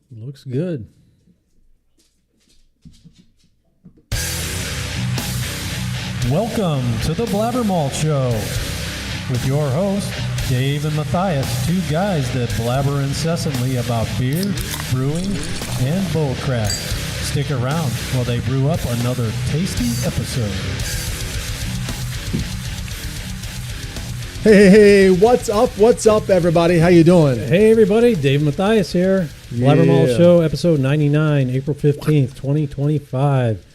Looks good. Welcome to the BlabberMalt Show with your hosts, Dave and Matthias, two guys that blabber incessantly about beer, brewing, and bullcrap. Stick around while they brew up another tasty episode. Hey, what's up, everybody? How you doing? Hey, everybody. Dave and Matthias here. BlabberMalt Show, episode 99, April 15th, 2025.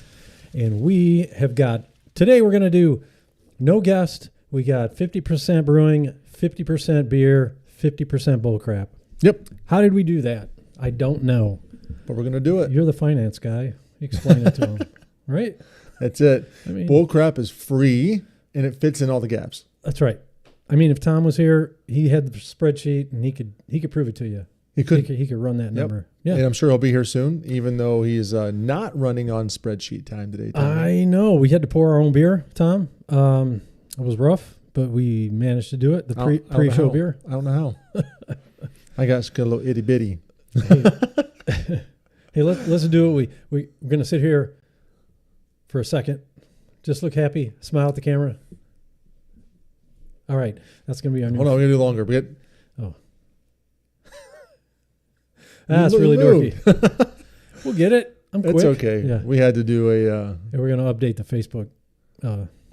And we have got, today we're going to do no guest. We got 50% brewing, 50% beer, 50% bullcrap. Yep. How did we do that? I don't know. But we're going to do it. You're the finance guy. Explain it to him. Right? That's it. I mean, bullcrap is free, and it fits in all the gaps. That's right. I mean, if Tom was here, he had the spreadsheet, and he could prove it to you. He could run that number. Yeah. And I'm sure he'll be here soon, even though he's not running on spreadsheet time today. I know. We had to pour our own beer, Tom. It was rough, but we managed to do it. The pre-show beer. I don't know how. I got a little itty bitty. Hey, let's do it. We're going to sit here for a second. Just look happy. Smile at the camera. All right. That's going to be on your... Hold on, we're going to do longer. Oh. That's really dorky. We'll get it. I'm quick. It's okay. Yeah. We had to do we're going to update the Facebook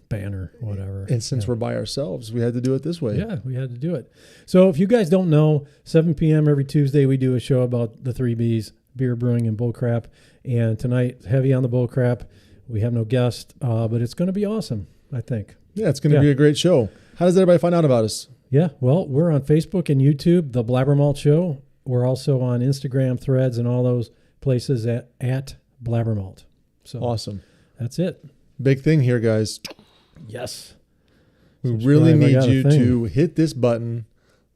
banner, whatever. And since we're by ourselves, we had to do it this way. Yeah, we had to do it. So if you guys don't know, 7 p.m. every Tuesday, we do a show about the 3 Bs, beer, brewing, and bullcrap. And tonight, heavy on the bullcrap. We have no guest, but it's going to be awesome, I think. Yeah, it's going to be a great show. How does everybody find out about us? Yeah, well, we're on Facebook and YouTube, The BlabberMalt Show. We're also on Instagram, Threads, and all those places at BlabberMalt. So awesome. That's it. Big thing here, guys. Yes. We really need you to hit this button,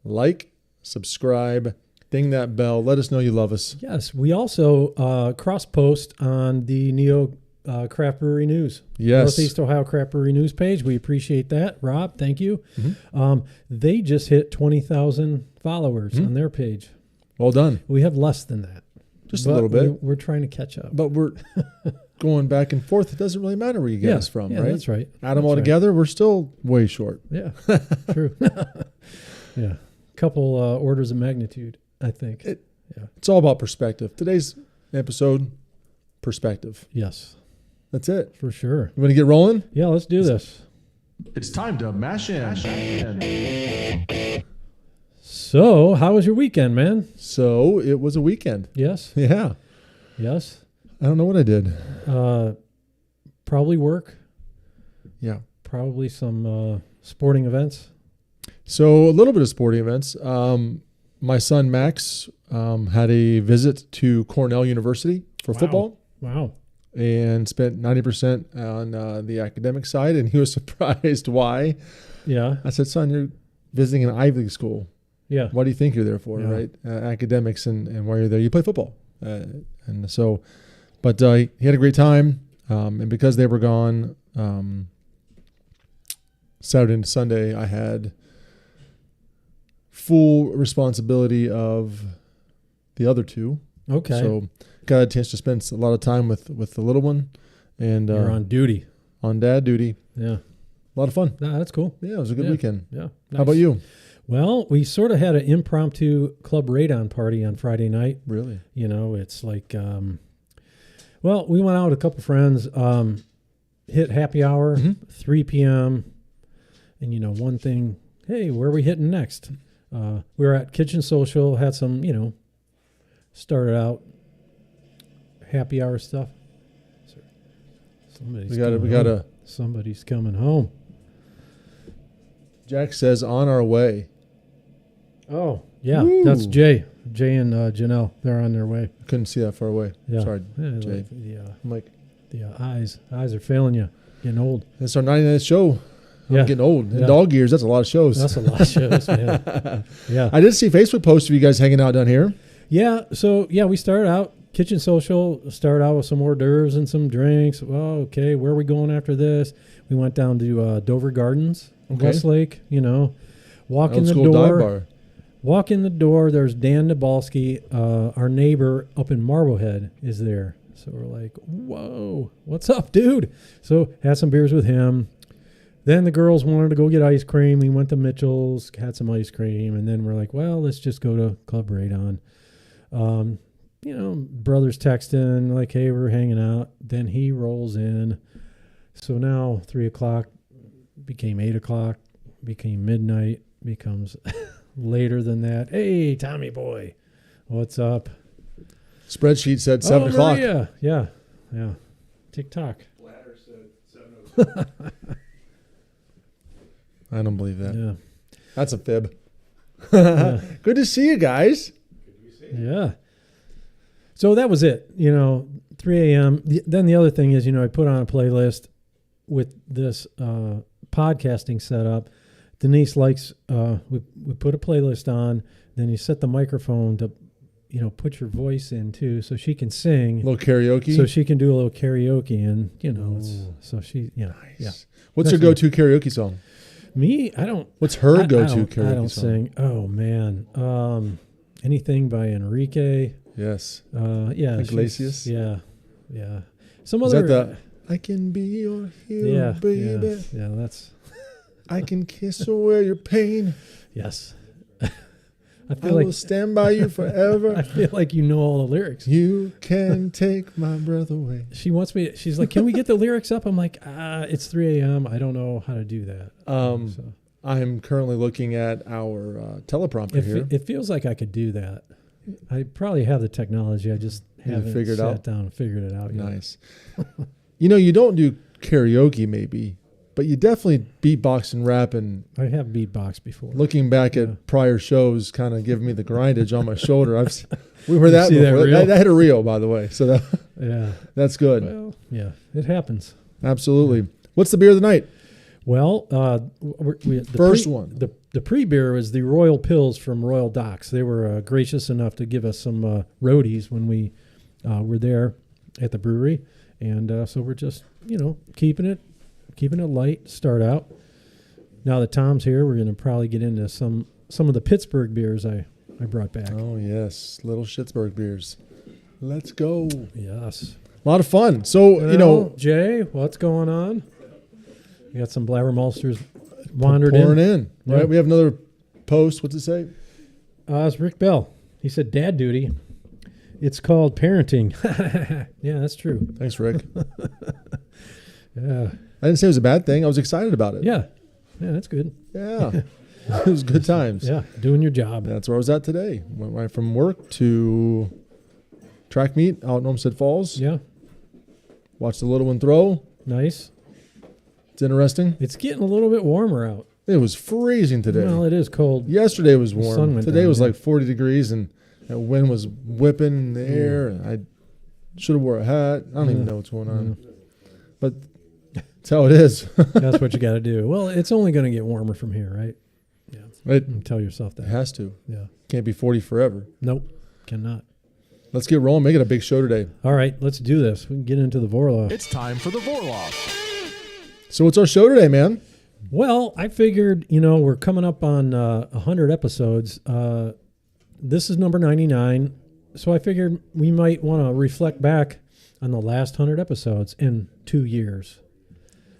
like, subscribe, ding that bell. Let us know you love us. Yes. We also cross-post on the Neo Craft Brewery News. Yes. Northeast Ohio Craft Brewery News page. We appreciate that. Rob, thank you. Mm-hmm. They just hit 20,000 followers on their page. Well done. We have less than that. Just a little bit. We're trying to catch up. But we're going back and forth. It doesn't really matter where you get us from, right? That's right. Add them all together, we're still way short. Yeah, true. Yeah. Couple orders of magnitude, I think. It's all about perspective. Today's episode, perspective. Yes. That's it. For sure. You want to get rolling? Yeah, let's do this. It's time to mash in. So, how was your weekend, man? So, it was a weekend. Yes. Yeah. Yes. I don't know what I did. Probably work. Yeah. Probably some sporting events. So, a little bit of sporting events. My son, Max, had a visit to Cornell University for football. Wow. And spent 90% on the academic side, and he was surprised why. Yeah. I said, son, you're visiting an Ivy League school. Yeah. What do you think you're there for, right? Academics and while you're there, you play football. And so, but he had a great time. And because they were gone Saturday and Sunday, I had full responsibility of the other two. Okay. So got a chance to spend a lot of time with the little one. And you're on duty. On dad duty. Yeah. A lot of fun. That's cool. Yeah, it was a good weekend. Yeah. Nice. How about you? Well, we sort of had an impromptu club radon party on Friday night. Really? You know, it's like, well, we went out with a couple friends, hit happy hour, 3 p.m. And, you know, one thing, hey, where are we hitting next? We were at Kitchen Social, had some, you know, started out happy hour stuff. Somebody's coming home. Jack says on our way. Oh, yeah. Woo. That's Jay. Jay and Janelle. They're on their way. Couldn't see that far away. Yeah. Sorry, Jay. I'm like, the eyes are failing you. Getting old. It's our 99th show. I'm getting old. In dog years, that's a lot of shows. That's a lot of shows, man. Yeah. I did see Facebook posts of you guys hanging out down here. Yeah. So, yeah, we started out. Kitchen Social, started out with some hors d'oeuvres and some drinks. Well, okay, where are we going after this? We went down to Dover Gardens, Westlake, you know. Walk in the door. Dive bar. Walk in the door. There's Dan Nabalski, our neighbor up in Marblehead, is there. So we're like, whoa, what's up, dude? So had some beers with him. Then the girls wanted to go get ice cream. We went to Mitchell's, had some ice cream, and then we're like, well, let's just go to Club Radon. Brothers texting, like, hey, we're hanging out. Then he rolls in. So now 3 o'clock became 8 o'clock, became midnight, becomes later than that. Hey, Tommy boy, what's up? Spreadsheet said 7 o'clock. Maria. Yeah. TikTok. Ladder said 7:00. I don't believe that. Yeah. That's a fib. Yeah. Good to see you guys. Yeah. So that was it. 3 a.m. Then the other thing is, I put on a playlist with this podcasting setup. Denise likes, we put a playlist on, then you set the microphone to, put your voice in too, so she can sing. A little karaoke. So she can do a little karaoke, and, so she, Nice. Yeah. What's your go-to karaoke song? Me, I don't. What's her I go-to karaoke I don't song? sing. Oh, man. Anything by Enrique. Yes. Yeah. Iglesias? Yeah. Some Is other. that the I can be your hero, baby. Yeah, that's. I can kiss away your pain. Yes. I will stand by you forever. I feel like you know all the lyrics. You can take my breath away. She wants me. She's like, "Can we get the lyrics up?" I'm like, "It's 3 a.m. I don't know how to do that." So I'm currently looking at our teleprompter here. it feels like I could do that. I probably have the technology. I just haven't figured sat out? down and figured it out yet. Nice. You don't do karaoke maybe, but you definitely beatbox and rap. And I have beatbox before. looking back at prior shows, kind of giving me the grindage on my shoulder. We heard that see that before. reel? That hit a reel, by the way. So Yeah. that's good. Well, yeah, it happens. Absolutely. What's the beer of the night? Well, First one. The pre-beer was the Royal Pills from Royal Docks. They were gracious enough to give us some roadies when we were there at the brewery, and so we're just keeping it light. Start out. Now that Tom's here, we're going to probably get into some of the Pittsburgh beers I brought back. Oh yes, Little Schittsburg beers. Let's go. Yes. A lot of fun. So Jay, what's going on? You got some BlabberMaltsters wandered pouring in. in. Yeah. Right. We have another post. What's it say? It's Rick Bell. He said, "Dad duty. It's called parenting." Yeah, that's true. Thanks, Rick. Yeah. I didn't say it was a bad thing. I was excited about it. Yeah, that's good. Yeah. It was good times. Yeah, doing your job. That's where I was at today. Went right from work to track meet out in Olmsted Falls. Yeah, Watched the little one throw. nice. It's interesting. It's getting a little bit warmer out. It was freezing today. Well, it is cold. Yesterday was The sun warm. went Today down, was yeah. like 40 degrees and the wind was whipping in the air. And I should have wore a hat. I don't even know what's going on. But that's how it is. That's what you got to do. Well, it's only going to get warmer from here, right? Yeah. It Tell yourself that. has to. Yeah. Can't be 40 forever. Nope. Cannot. Let's get rolling. Make it a big show today. All right, let's do this. We can get into the Vorlauf. It's time for the Vorloff. So what's our show today, man? Well, I figured, we're coming up on 100 episodes. This is number 99. So I figured we might want to reflect back on the last 100 episodes in 2 years.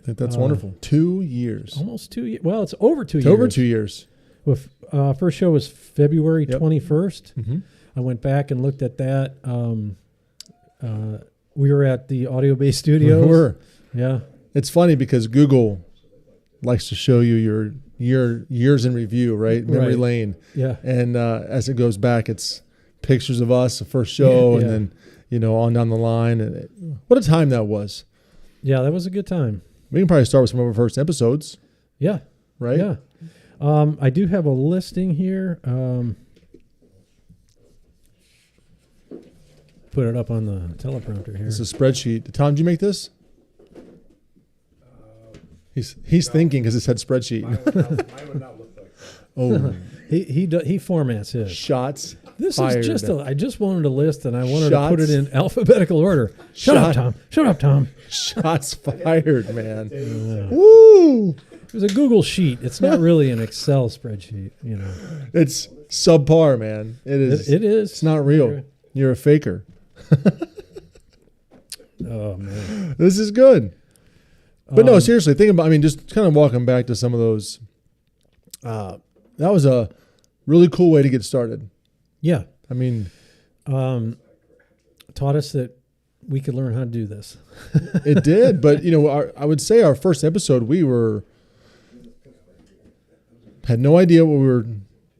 I think that's wonderful. 2 years. Almost 2 years. Well, it's over 2 It's years. over 2 years. Well, first show was February Yep. 21st. Mm-hmm. I went back and looked at that. We were at the Audio Base Studios. Yeah. It's funny because Google likes to show you your years in review, right? Memory Right. lane. Yeah. And as it goes back, it's pictures of us, the first show, Yeah. and then, on down the line. And what a time that was. Yeah, that was a good time. We can probably start with some of our first episodes, Yeah. right? Yeah. I do have a listing here. Put it up on the teleprompter here. This is a spreadsheet. Tom, did you make this? He's thinking because it said spreadsheet. Mine would not look like that. Oh, He formats his. shots. This fired. is just I just wanted a list and I wanted to put Shots. it in alphabetical order. Shut up, Tom. Shut up, Tom. Shots fired, man. Woo! It was a Google sheet. It's not really an Excel spreadsheet, you know. It's subpar, man. It is. It is. It's not real. You're a faker. Oh man, This is good. But no, seriously, think about. I mean, just kind of walking back to some of those. That was a really cool way to get started. Yeah. I mean, Taught us that we could learn how to do this. it did. But I would say our first episode, we had no idea what we were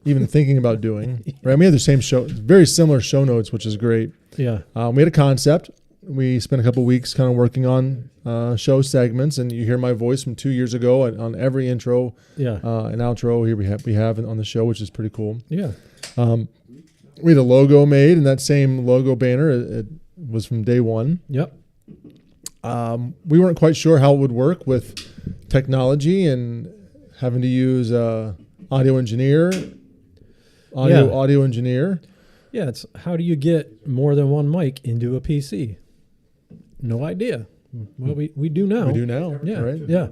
even thinking about doing. Right? We had the same show, very similar show notes, which is great. Yeah. We had a concept. We spent a couple of weeks kind of working on show segments, and you hear my voice from 2 years ago on every intro, Yeah. and outro. Here we have it on the show, which is pretty cool. Yeah. We had a logo made, and that same logo banner it was from day one. Yep. We weren't quite sure how it would work with technology and having to use audio engineer. Yeah. It's how do you get more than one mic into a PC? No idea. Well, we do now. We do now, Yeah. right? Yeah.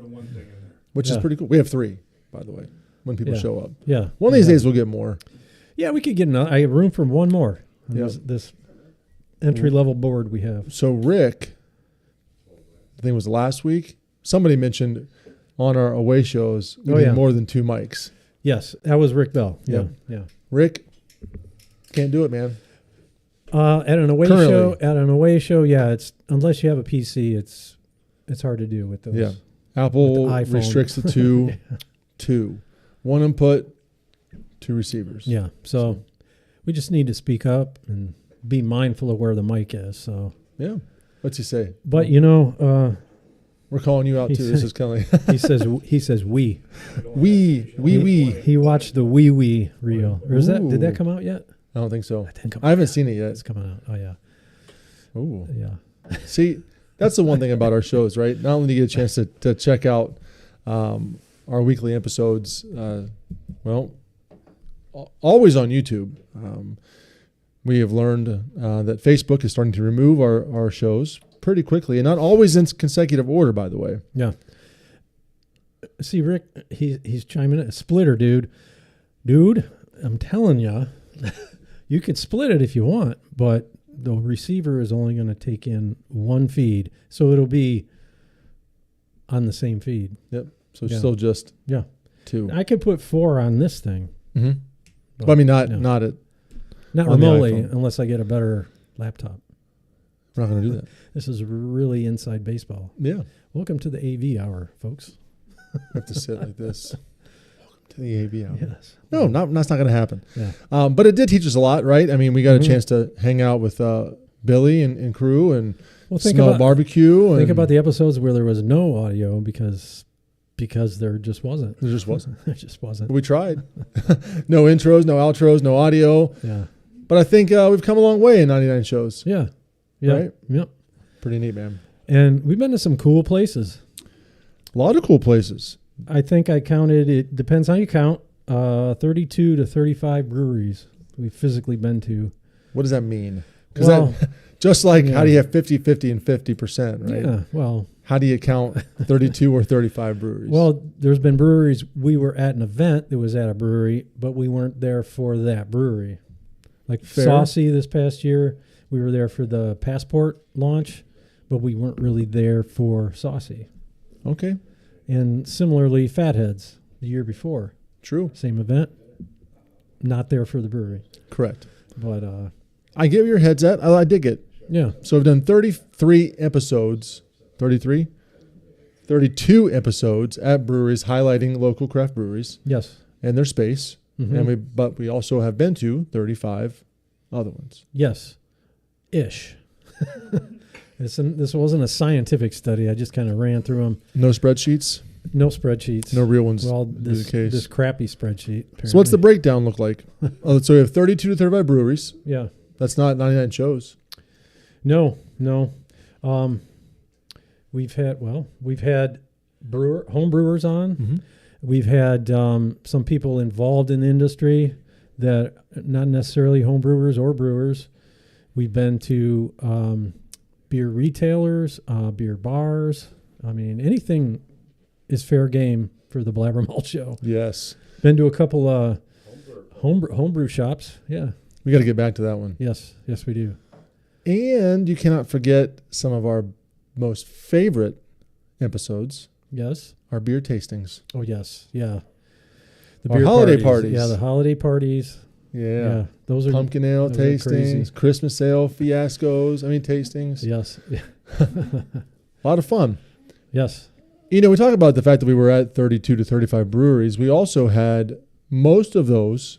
Which is pretty cool. We have 3, by the way, when people Yeah. show up. Yeah. One of these days we'll get more. Yeah, we could get another. I have room for one more. On Yeah. This entry level board we have. So Rick, I think it was last week, somebody mentioned on our away shows we need more than 2 mics. Yes, that was Rick Bell. Yeah. Yep. Yeah. Rick, can't do it, man. At an away show, yeah, it's unless you have a PC, it's hard to do with those. Yeah. Apple With the iPhone. restricts it to 2. 1 input, 2 receivers. Yeah. So we just need to speak up and be mindful of where the mic is. So Yeah. What's he say? but We're calling you out he too. This said- is kind of he says we. we. He watched the wee reel. Or did Ooh. that come out yet? I don't think so. That didn't come I haven't seen it yet. It's coming out. Oh yeah. Ooh. Yeah. See, that's the one thing about our shows, right? Not only do you get a chance to check out our weekly episodes, always on YouTube. We have learned that Facebook is starting to remove our shows pretty quickly, and not always in consecutive order, by the way. Yeah. See, Rick, he's chiming in. Splitter, dude. Dude, I'm telling you, you can split it if you want, but the receiver is only going to take in one feed, so it'll be on the same feed. Yep. So Yeah. still just Yeah. 2. I could put 4 on this thing. Mm-hmm. But, But I mean, not no. not it. Not on the remotely, iPhone. unless I get a better laptop. We're not going to do that. This is really inside baseball. Yeah. Welcome to the AV hour, folks. I have to sit like this. Welcome to the AV hour. Yes. No, that's not going to happen. Yeah. But it did teach us a lot, right? I mean, we got Mhm. a chance to hang out with Billy and crew and Well, think smell about barbecue. think and about the episodes where there was no audio because there just wasn't. There just wasn't. There just wasn't. We tried. No intros, no outros, no audio. Yeah. But I think we've come a long way in 99 shows. Yeah. Yeah. Right? Yep. Pretty neat, man. And we've been to some cool places. A lot of cool places. I think I counted, it depends how you count, 32 to 35 breweries we've physically been to. What does that mean? Because Well, just like yeah. how do you have 50-50 and 50%, right? Yeah. Well, How do you count 32 or 35 breweries? well, there's been breweries. We were at an event that was at a brewery, but we weren't there for that brewery. Like Fair. Saucy this past year, we were there for the Passport launch, but we weren't really there for Saucy. okay, And similarly, Fatheads the year before, true. same event, not there for the brewery. Correct. But I get where your head's at. I dig it. yeah, So I've done 33 episodes, 33? 32 episodes at breweries highlighting local craft breweries yes, and their space. Mhm. But we also have been to 35 other ones. yes, ish. This wasn't a scientific study. I just kind of ran through them. No spreadsheets, No spreadsheets. no real ones. Well, to be this the case. this crappy spreadsheet. So what's the apparently. breakdown look like? So we have 32 to 35 breweries. Yeah. That's not 99 shows. No. We've had home brewers on. Mm-hmm. We've had some people involved in the industry that not necessarily home brewers or brewers. We've been to beer retailers, beer bars. I mean, anything is fair game for the BlabberMalt Show. Yes. Been to a couple homebrew shops. Yeah. We got to get back to that one. Yes, we do. And you cannot forget some of our most favorite episodes, Yes. our beer tastings. Oh, yes. Yeah. Our holiday parties. Yeah, the holiday parties. Yeah. Those are Pumpkin ale those are crazy. tastings, Christmas ale fiascos. Tastings. Yes. A lot of fun. Yes. We talk about the fact that we were at 32 to 35 breweries. We also had most of those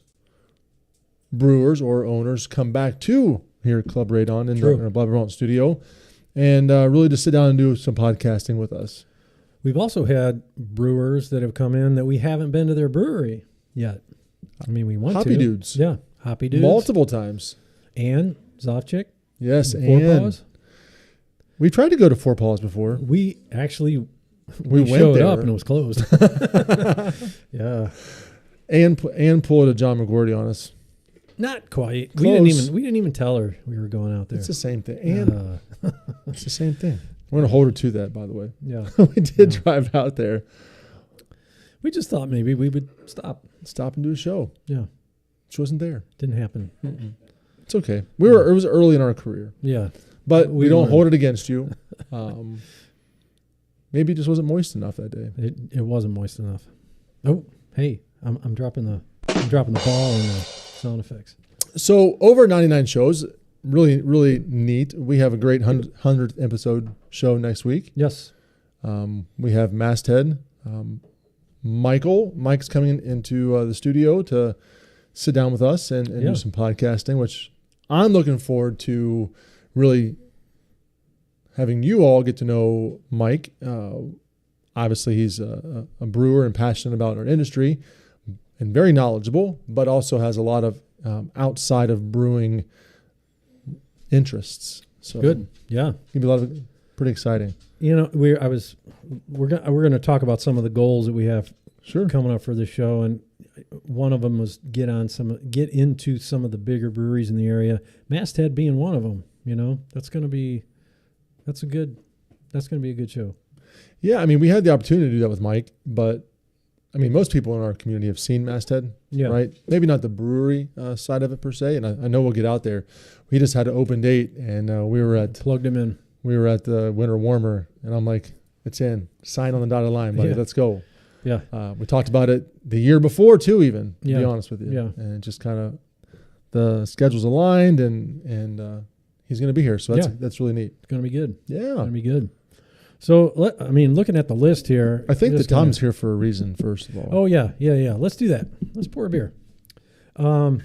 brewers or owners come back to here at Club Radon in our BlabberMalt studio and really to sit down and do some podcasting with us. We've also had brewers that have come in that we haven't been to their brewery yet. We want Hoppy to. Dudes. Yeah. Hoppy Dudes. Multiple times. And Zovchik. Yes, Four and Paws. we tried to go to Four Paws before. We actually We went showed there. up and it was closed. Yeah. And pulled a John McGordy on us. Not quite. Close. We didn't even tell her we were going out there. It's the same thing. And it's the same thing. We're going to hold her to that, by the way. Yeah. We did drive out there. We just thought maybe we would stop. Stop and do a show. Yeah. She wasn't there. Didn't happen. It's okay. It was early in our career. Yeah. But we don't learned. hold it against you. Maybe it just wasn't moist enough that day. It wasn't moist enough. Oh, hey, I'm dropping the ball in the sound effects. So over 99 shows, really, really neat. We have a great 100th episode show next week. Yes. We have Masthead. Mike's coming into the studio to sit down with us and do some podcasting, which I'm looking forward to really having you all get to know Mike. Obviously, he's a brewer and passionate about our industry and very knowledgeable, but also has a lot of outside of brewing interests. So Good. Yeah. Gonna be a lot of pretty exciting. We're going to talk about some of the goals that we have coming up for the show, and one of them was get into some of the bigger breweries in the area. Masthead being one of them. That's going to be a good show. Yeah, we had the opportunity to do that with Mike, but most people in our community have seen Masthead, right? Maybe not the brewery side of it per se, and I know we'll get out there. We just had an open date, and Plugged him in. We were at the Winter Warmer, and I'm like, it's in. Sign on the dotted line, buddy. Yeah. Let's go. Yeah. We talked about it the year before, too, even, to be honest with you. Yeah. And just kind of the schedule's aligned, and he's going to be here. So that's really neat. It's going to be good. Yeah. It's going to be good. So, looking at the list here. I think the Tom's here for a reason, first of all. Oh, yeah. Let's do that. Let's pour a beer. Do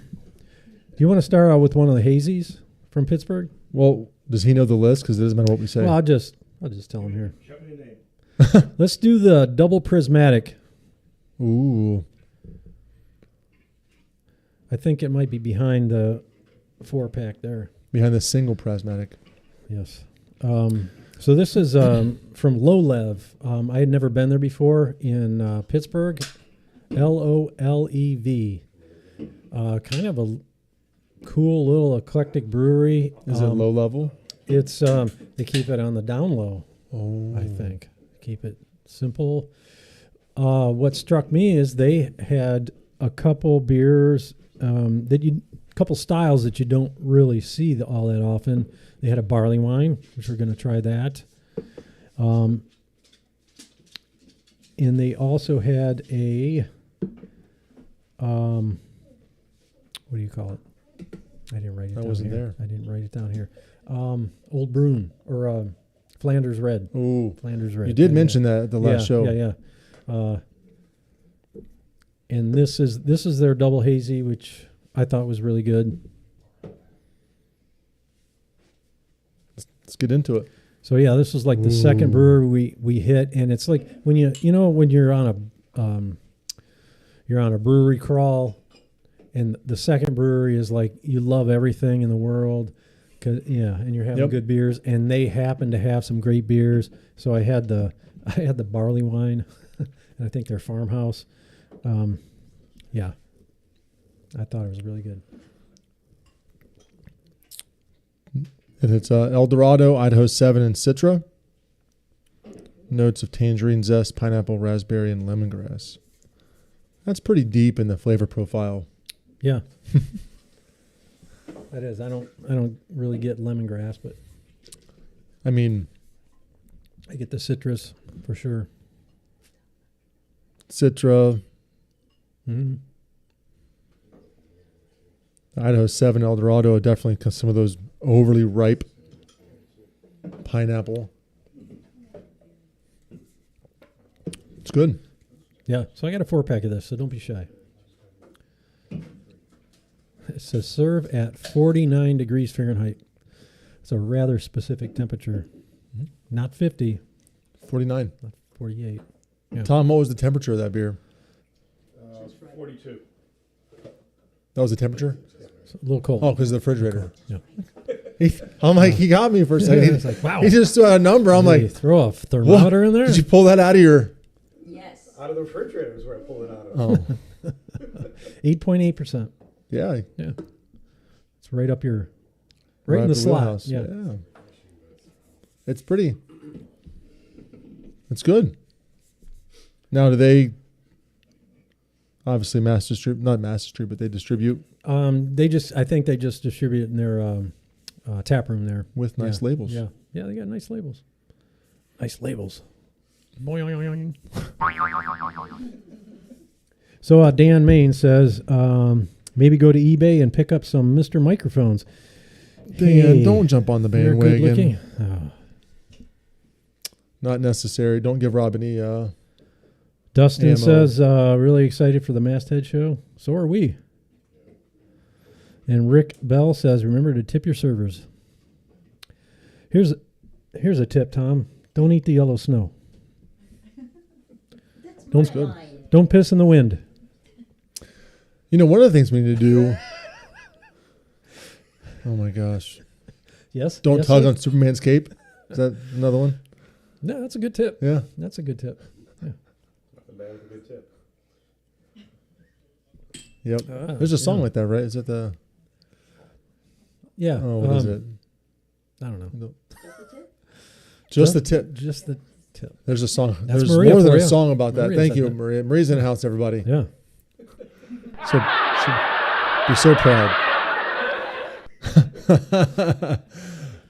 you want to start out with one of the hazies from Pittsburgh? Well, does he know the list? Because it doesn't matter what we say. Well, I'll just tell him here. Show me a name. Let's do the double prismatic. Ooh. I think it might be behind the 4-pack there. Behind the single prismatic. Yes. So this is from Low Lev. I had never been there before in Pittsburgh. LOLEV. Kind of a cool little eclectic brewery. Is it low level? It's they keep it on the down low. Oh. I think keep it simple. What struck me is they had a couple beers couple styles that you don't really see all that often. They had a barley wine, which we're going to try that. And they also had a what do you call it? I didn't write it down. I wasn't here. there. I didn't write it down here. Old Brune or Flanders Red. Ooh. Flanders Red. You did mention that at the last show. Yeah. And this is their double hazy, which I thought was really good. Let's get into it. So yeah, this was like the second brewery we hit, and it's like when when you're on a brewery crawl, and the second brewery is like you love everything in the world, and you're having good beers, and they happen to have some great beers. So I had the barley wine, and I think their farmhouse. Yeah, I thought it was really good. And it's El Dorado, Idaho 7, and Citra. Notes of tangerine zest, pineapple, raspberry, and lemongrass. That's pretty deep in the flavor profile. Yeah. That is. I don't really get lemongrass, but I mean, I get the citrus for sure. Citra, Mm-hmm. Idaho 7, Eldorado, definitely some of those overly ripe pineapple. It's good. Yeah. So I got a 4-pack of this, so don't be shy. It says serve at 49 degrees Fahrenheit. It's a rather specific temperature. Not 50, 49. not 48. Yeah. Tom, what was the temperature of that beer? 42. That was the temperature? It's a little cold. Oh, because of the refrigerator. Yeah. I'm like, he got me for a second. It's like, wow. He just threw out a number. I'm Did you like, throw a thermometer in there? did you pull that out of your... Yes. Out of the refrigerator is where I pulled it out of. Oh, 8.8%. yeah. Yeah. It's right up your, right in up the your slot. wheelhouse. Yeah. It's pretty. It's good. Now, do they obviously not mass distribute, but they distribute I think they just distribute it in their tap room there. with nice Yeah. labels? Yeah. Yeah, they got nice labels. Nice labels. Boing. So Dan Main says, maybe go to eBay and pick up some Mr. microphones. Dan, Hey, don't jump on the you're good looking. bandwagon. Oh. Not necessary. Don't give Rob any. Dustin ammo. says, really excited for the Masthead show. So are we. And Rick Bell says, remember to tip your servers. Here's a tip, Tom. Don't eat the yellow snow. That's Don't- my line. Don't piss in the wind. You know, one of the things we need to do. Oh my gosh! Yes? Don't Yes, tug sir? on Superman's cape. Is that another one? No, that's a good tip. Yeah. That's a good tip. Nothing bad with a good tip. Yep. Ah, There's a song yeah. like that, right? Is it the? Yeah. Oh, what is it? I don't know. Just the tip. Just the tip. There's a song. That's There's Maria more than for a you. song about that. Maria Thank said you, that. Maria. Maria's in the house, everybody. Yeah. So she'd be so proud.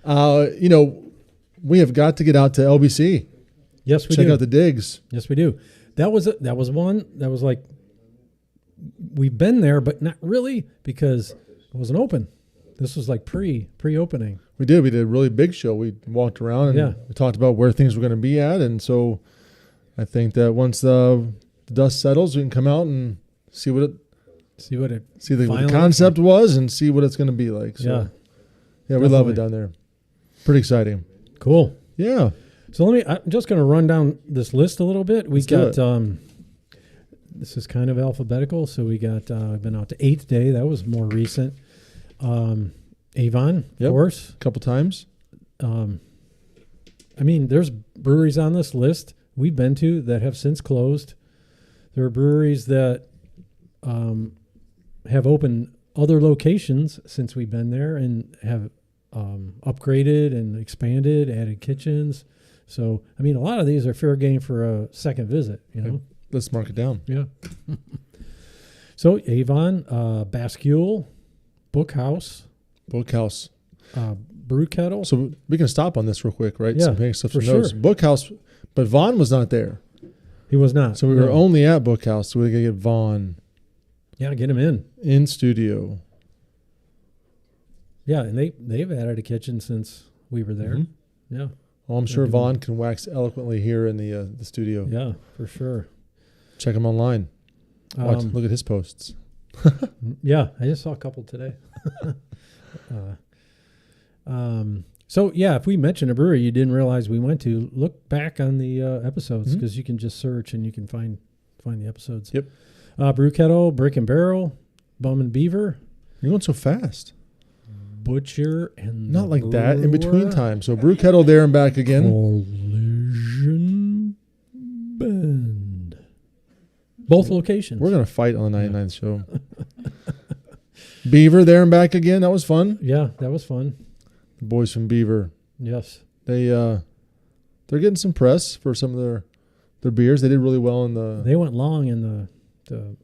You know, we have got to get out to LBC. Yes, we Check do. out the digs. Yes, we do. That was one that was like, we've been there, but not really because it wasn't open. This was like pre-opening. We did a really big show. We walked around and Yeah. we talked about where things were going to be at. And so I think that once the dust settles, we can come out and see what the Finally. concept was and see what it's going to be like. So, yeah, we love it Definitely. down there. Pretty exciting. Cool. Yeah. So I'm just going to run down this list a little bit. We Let's do got, this is kind of alphabetical. So we got, I've been out to 8th Day. That was more recent. Avon, Yep. of course. A couple times. I mean, there's breweries on this list we've been to that have since closed. There are breweries that have opened other locations since we've been there and have upgraded and expanded, added kitchens. So, I mean, a lot of these are fair game for a second visit, you know? Let's mark it down. Yeah. So, Avon, Bascule, Bookhouse, Bookhouse. Brew Kettle. So we can stop on this real quick, right? Yeah, Some stuff for to notes. sure. Bookhouse, but Vaughn was not there. He was not. So we were No. only at Bookhouse. So we got to get Vaughn Yeah, get him in studio. Yeah, and they've added a kitchen since we were there. Mhm. Yeah, Well, I'm sure doing- Vaughn can wax eloquently here in the studio. yeah, for sure. Check him online. Watch, Um, look at his posts. Yeah, I just saw a couple today. So yeah, if we mention a brewery you didn't realize we went to, look back on the episodes Mhm. because you can just search and you can find the episodes. Yep. Brew Kettle, Brick and Barrel, Bum and Beaver, You're going so fast. Butcher and Not the like that. In between Brewer, time. So Brew Kettle there and back again. Collision Bend. Both locations. We're going to fight on the 99th show. Beaver there and back again. That was fun. Yeah, that was fun. The boys from Beaver. Yes. They they're getting some press for some of their beers. They did really well in the. They went long in the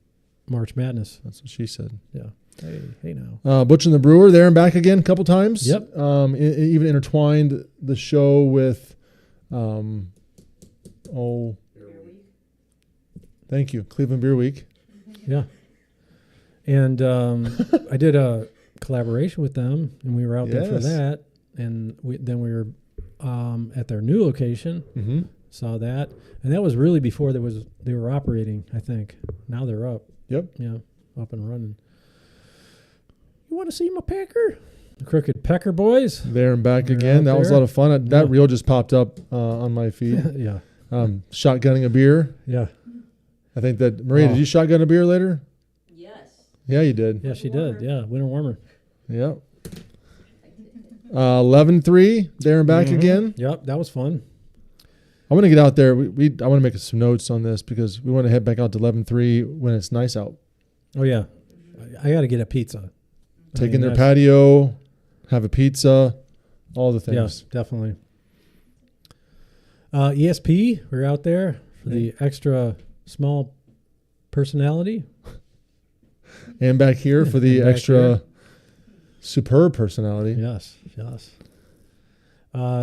March Madness. That's what she said. Yeah. Hey now. Butch and the Brewer there and back again a couple times. Yep. Even intertwined the show with, thank you, Cleveland Beer Week. Yeah. And I did a collaboration with them, and we were out there for that. And then we were at their new location. Mm-hmm. Saw that, and that was really before they were operating. I think now they're up. Yep. Yeah, up and running. You want to see my pecker? The Crooked Pecker Boys. There and back They're again. out That was a there. lot of fun. That reel just popped up on my feed. Yeah. Shotgunning a beer. Yeah. I think that Maria, did you shotgun a beer later? Yes. Yeah, you did. Yeah, she did. Yeah, Winter Warmer. Yep. 11-3. There and back Mhm. again. Yep, that was fun. I want to get out there. I want to make some notes on this because we want to head back out to 11-3 when it's nice out. Oh yeah, I got to get a pizza. Take in their patio, have a pizza, all the things. Yes, definitely. ESP, we're out there for the extra small personality. And back here for the And back extra here. superb personality. Yes.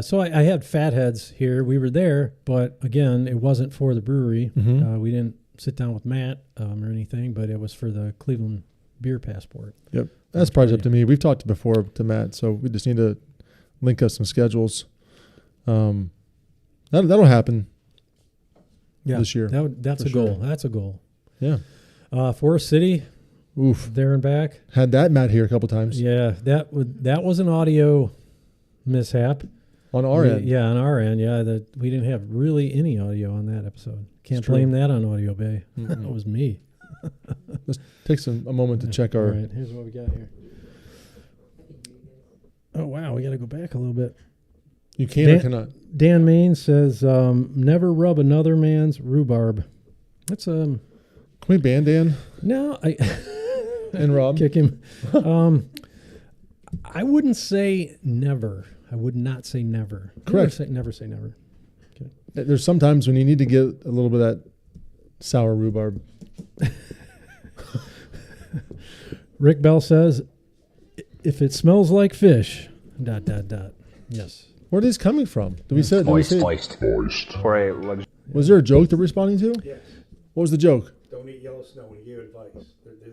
So I had Fatheads here. We were there, but again, it wasn't for the brewery. Mhm. We didn't sit down with Matt or anything, but it was for the Cleveland Beer Passport. Yep. That's probably up to me. We've talked before to Matt, so we just need to link up some schedules. That'll happen this year. That's for a goal. sure. That's a goal. Yeah. Forest City, Oof. there and back. Had that Matt here a couple times Yeah, that was an audio mishap. on our end. Yeah, on our end. Yeah, we didn't have really any audio on that episode. Can't It's true. blame that on Audio Bay. Mm-mm. That was me. Takes a moment to check All our. right, here's what we got here. Oh wow, we got to go back a little bit. You can or cannot. Dan Main says, "Never rub another man's rhubarb." That's Can we ban Dan no, I and Rob? kick him. I wouldn't say never. I would not say never. Correct. Never say never. There's sometimes when you need to get a little bit of that sour rhubarb. Rick Bell says, "If it smells like fish." ... Yes. Where are these coming from? Did we say? Moist. Was there a joke they're responding to? Yes. What was the joke? Don't eat yellow snow when you give advice.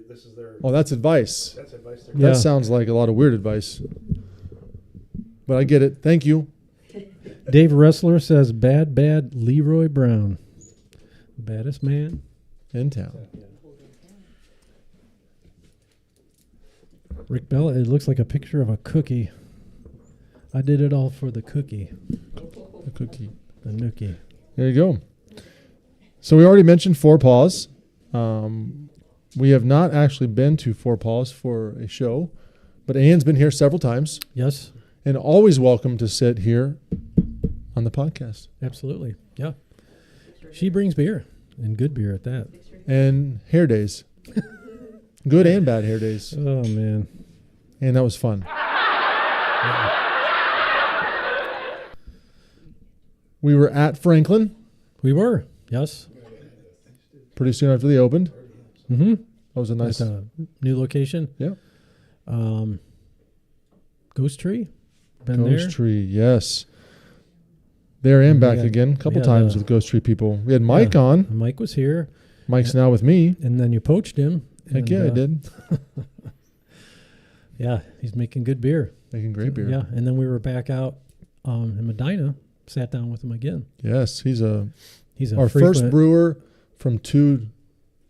This is their. Oh, that's advice. That's advice. They're Yeah. That sounds like a lot of weird advice. But I get it. Thank you. Dave Wrestler says, "Bad Leroy Brown, baddest man." In town. Rick Bell, it looks like a picture of a cookie. I did it all for the cookie, A cookie. the nookie. There you go. So we already mentioned Four Paws. We have not actually been to Four Paws for a show, but Anne's been here several times Yes, and always welcome to sit here on the podcast. absolutely. Yeah. She brings beer, and good beer at that. And hair days. Good and bad hair days. Oh, man. And that was fun. We were at Franklin We were. Yes. pretty soon after they opened. Mm-hmm. That was a nice. At a new location. Yeah. Ghost Tree. Been Ghost there. Tree, yes. There and We back had- again. A couple we had, times with Ghost Tree people. We had Mike Yeah. on. Mike was here, Mike's now with me. and then you poached him. Heck and, yeah, I did. Yeah, he's making good beer. Making great beer. Yeah, and then we were back out in Medina, sat down with him again. Yes, he's He's a our frequent, first brewer from two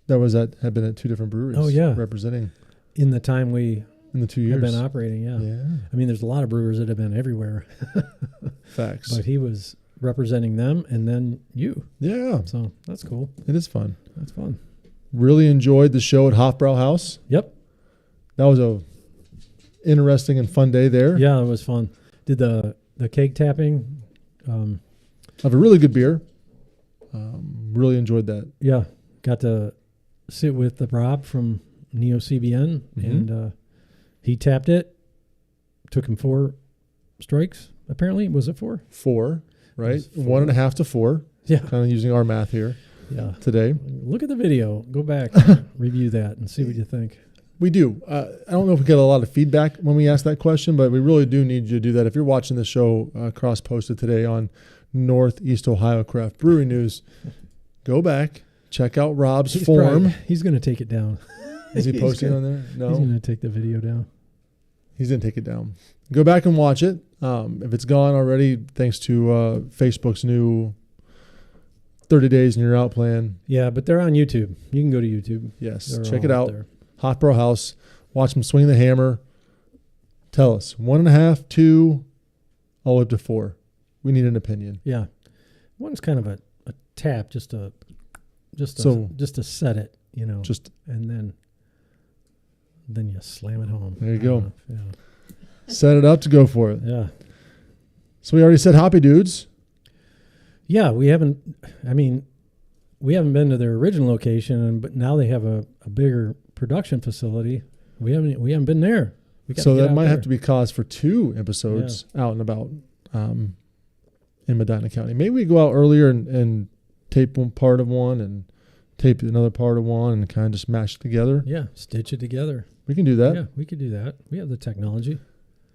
that had been at two different breweries. Oh, yeah. Representing in the time we in the 2 have years. been operating. Yeah. Yeah. I mean, there's a lot of brewers that have been everywhere, Facts. but he was representing them, and then you. Yeah. So that's cool. It is fun. That's fun. Really enjoyed the show at Hofbrau House. Yep. That was a interesting and fun day there. Yeah, it was fun. Did the keg tapping. Of a really good beer. Really enjoyed that. Yeah, got to sit with the Rob from Neo CBN, Mhm. and he tapped it. Took him 4 strikes. Apparently, was it 4? 4. right? It's 4. 1.5 to 4. Yeah. Kind of using our math here Yeah. today. Look at the video. Go back, review that, and see what you think. We do. I don't know if we get a lot of feedback when we ask that question, but we really do need you to do that. If you're watching the show cross-posted today on Northeast Ohio Craft Brewery News, go back, check out Rob's form. He's going to take it down. Is he posting on there? No. He's going to take the video down. He's going to take it down. Go back and watch it. If it's gone already, thanks to Facebook's new 30 days and you're out plan. Yeah, but they're on YouTube. You can go to YouTube. Yes, They're check all it out. there. Hot Bro House. Watch them swing the hammer. Tell us 1.5, 2, all the way up to 4. We need an opinion. Yeah, one's kind of a tap, just to set it, and then you slam it home. There you go. Yeah, Set it up to go for it. yeah, So we already said Hoppy Dudes. yeah. We haven't been to their original location, but now they have a bigger production facility. We haven't been there. So that might have to be cause for 2 episodes out and about in Medina County. Maybe we go out earlier and tape one part of one and tape another part of one and kind of just mash it together. Yeah, stitch it together. We can do that. Yeah, we could do that. We have the technology.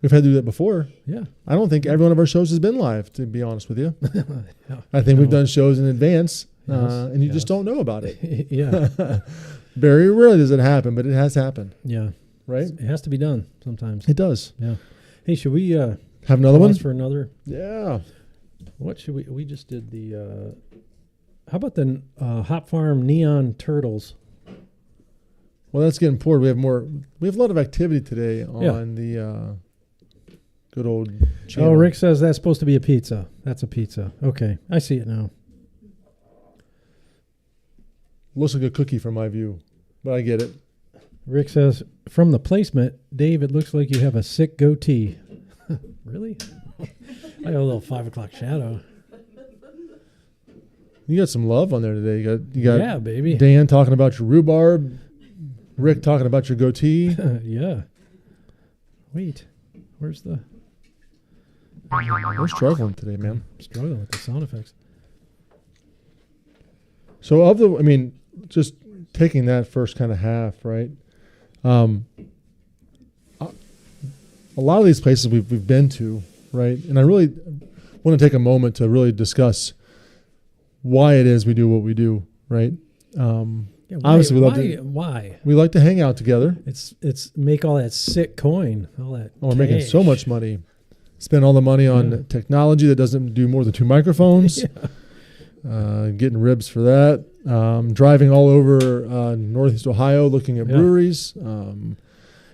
We've had to do that before. Yeah. I don't think every one of our shows has been live, to be honest with you. Yeah. I think we've done shows in advance, Yes, and you just don't know about it. Yeah. Very rarely does it happen, but it has happened, Yeah. right? It has to be done sometimes. It does. Yeah. Hey, should we Have another one? pause for another? Yeah. What should we just did the how about the Hop Farm Neon Turtles? Well, that's getting poured. We have a lot of activity today on the good old channel. Oh, Rick says that's supposed to be a pizza. That's a pizza. Okay. I see it now. Looks like a cookie from my view, but I get it. Rick says, from the placement, Dave, it looks like you have a sick goatee. Really? I got a little 5 o'clock shadow. You got some love on there today. You got Yeah, baby. Dan talking about your rhubarb, Rick talking about your goatee. Yeah. Wait. Where's the... We're struggling today, man. Struggling with the sound effects. So just taking that first kind of half, right? A lot of these places we've been to, right? And I really want to take a moment to really discuss why it is we do what we do, right? Yeah, Obviously, why? we like to hang out together. It's make all that sick coin, all that. We're making cash. so much money. Spend all the money on technology that doesn't do more than 2 microphones. Yeah. Getting ribs for that. Driving all over Northeast Ohio looking at breweries.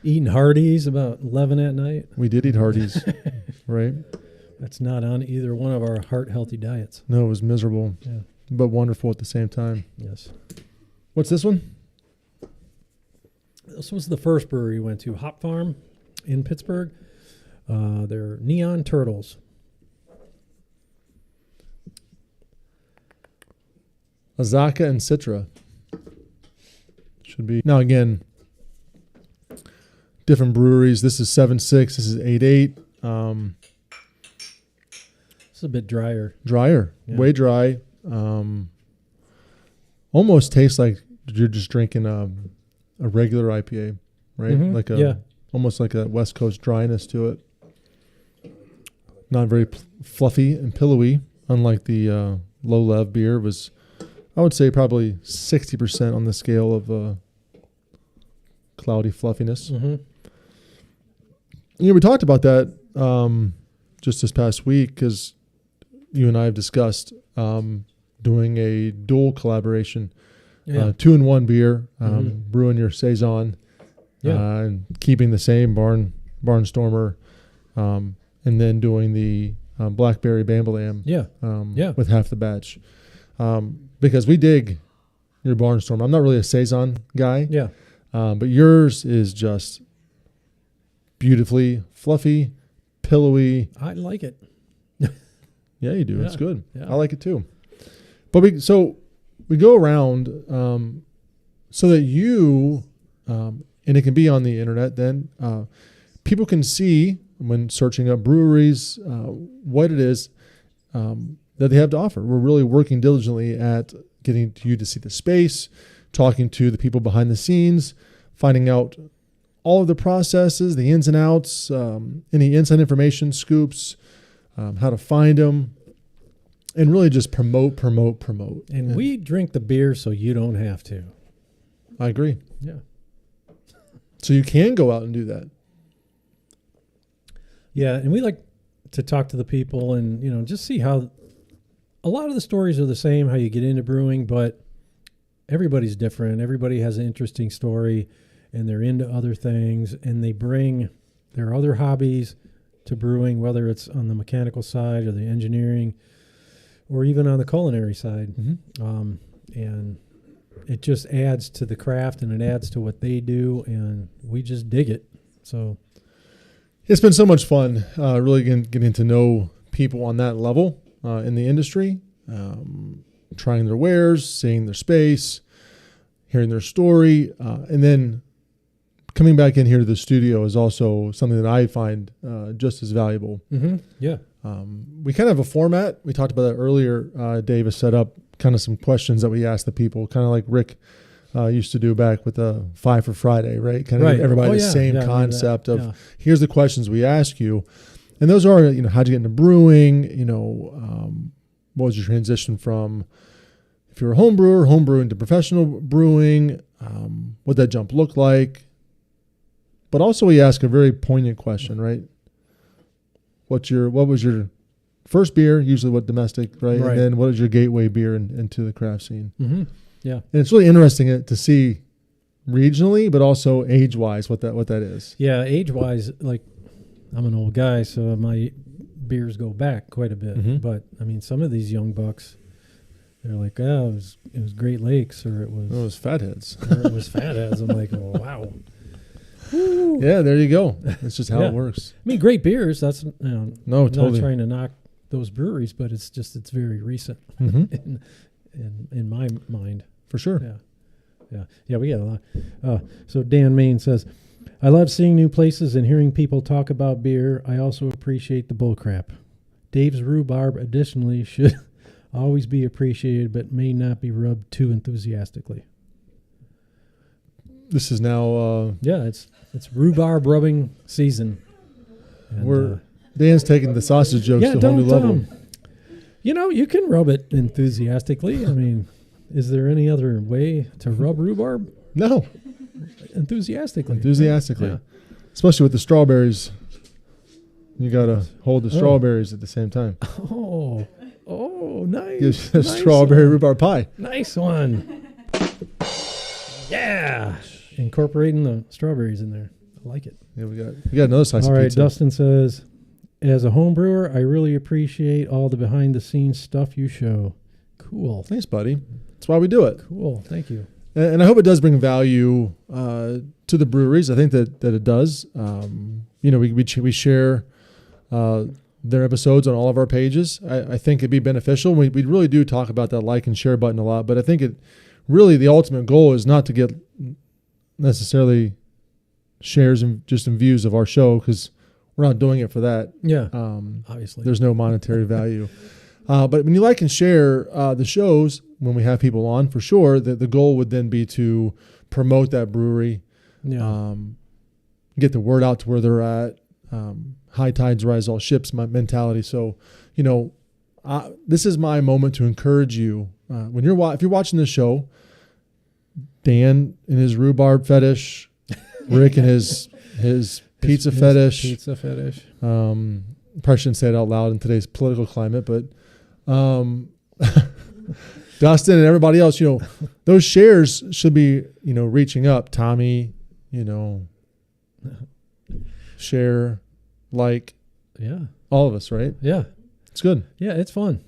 Eating Hardee's about 11 at night. We did eat Hardee's, right? That's not on either one of our heart healthy diets. No, it was miserable, Yeah. but wonderful at the same time. Yes. What's this one? This was the first brewery we went to, Hop Farm in Pittsburgh. They're Neon Turtles. Azaka and Citra. Should be. Now, again, different breweries. This is 7.6. This is 8.8. It's a bit drier. Drier. Yeah. Way dry. Almost tastes like you're just drinking a regular IPA, right? Mhm. Like Yeah. almost like a West Coast dryness to it. Not very fluffy and pillowy, unlike the low lev beer was, I would say, probably 60% on the scale of cloudy fluffiness. Mm-hmm. We talked about that just this past week because you and I have discussed doing a dual collaboration, Yeah. 2-in-1 beer, Mhm. brewing your Saison, Yeah. and keeping the same Barnstormer, and then doing the Blackberry Bambalam Yeah. Yeah. with half the batch. Because we dig your Barnstormer. I'm not really a Saison guy, Yeah. but yours is just beautifully fluffy, pillowy. I like it. Yeah, you do. It's Yeah. good. Yeah. I like it too. But we go around so that you, and it can be on the internet then, people can see when searching up breweries what it is. that they have to offer. We're really working diligently at getting you to see the space, talking to the people behind the scenes, finding out all of the processes, the ins and outs, any inside information, scoops, how to find them, and really just promote. And we drink the beer so you don't have to. I agree. Yeah. So you can go out and do that. Yeah, and we like to talk to the people and, just see how a lot of the stories are the same, how you get into brewing, but everybody's different. Everybody has an interesting story, and they're into other things, and they bring their other hobbies to brewing, whether it's on the mechanical side or the engineering or even on the culinary side. Mm-hmm. And it just adds to the craft, and it adds to what they do, and we just dig it. So it's been so much fun really getting to know people on that level in the industry, trying their wares, seeing their space, hearing their story, and then coming back in here to the studio is also something that I find just as valuable. Mm-hmm. Yeah. We kind of have a format. We talked about that earlier. Dave has set up kind of some questions that we ask the people, kind of like Rick used to do back with the 5 for Friday, right? Kind of everybody the same concept of here's the questions we ask you. And those are, how'd you get into brewing? What was your transition from, if you're a home brewer, home brewing to professional brewing? What that jump look like? But also we ask a very poignant question, right? What was your first beer? Usually what domestic, right? And then what is your gateway beer into the craft scene? Mm-hmm. Yeah. And it's really interesting to see regionally, but also age-wise what that is. Yeah, age-wise, like I'm an old guy, so my beers go back quite a bit. Mm-hmm. But I mean, some of these young bucks, they're like, it was Great Lakes, or it was Fatheads. Or it was Fatheads. I'm like, oh, wow. Woo. Yeah, there you go. That's just how it works. I mean, great beers. That's no, I'm totally. not trying to knock those breweries, but it's very recent Mm-hmm. in my mind. For sure. Yeah. We get a lot. So Dan Main says, I love seeing new places and hearing people talk about beer. I also appreciate the bullcrap. Dave's rhubarb, additionally, should always be appreciated, but may not be rubbed too enthusiastically. This is now. It's rhubarb rubbing season. And, Dan's taking the sausage jokes to a whole new level. You can rub it enthusiastically. I mean, is there any other way to rub rhubarb? No. Enthusiastically. Yeah. Especially with the strawberries. You got to hold the strawberries at the same time. Oh, nice. Gives a strawberry rhubarb pie. Nice one. Yeah. Incorporating the strawberries in there. I like it. Yeah, we got another slice of pizza. All right, Dustin says, as a home brewer, I really appreciate all the behind-the-scenes stuff you show. Cool. Thanks, buddy. That's why we do it. Cool. Thank you. And I hope it does bring value to the breweries. I think that it does. We share their episodes on all of our pages. I think it'd be beneficial. We really do talk about that like and share button a lot, but I think really the ultimate goal is not to get necessarily shares and just in views of our show, because we're not doing it for that. Yeah. Obviously. There's no monetary value. But when you like and share the shows, when we have people on, for sure, the goal would then be to promote that brewery, get the word out to where they're at. High tides rise all ships mentality. So, this is my moment to encourage you. If you're watching this show, Dan and his rhubarb fetish, Rick and his pizza fetish. Pizza fetish. Probably shouldn't say it out loud in today's political climate, but Dustin and everybody else, those shares should be, reaching up. Tommy, share, like, all of us, right? Yeah. It's good. Yeah, it's fun.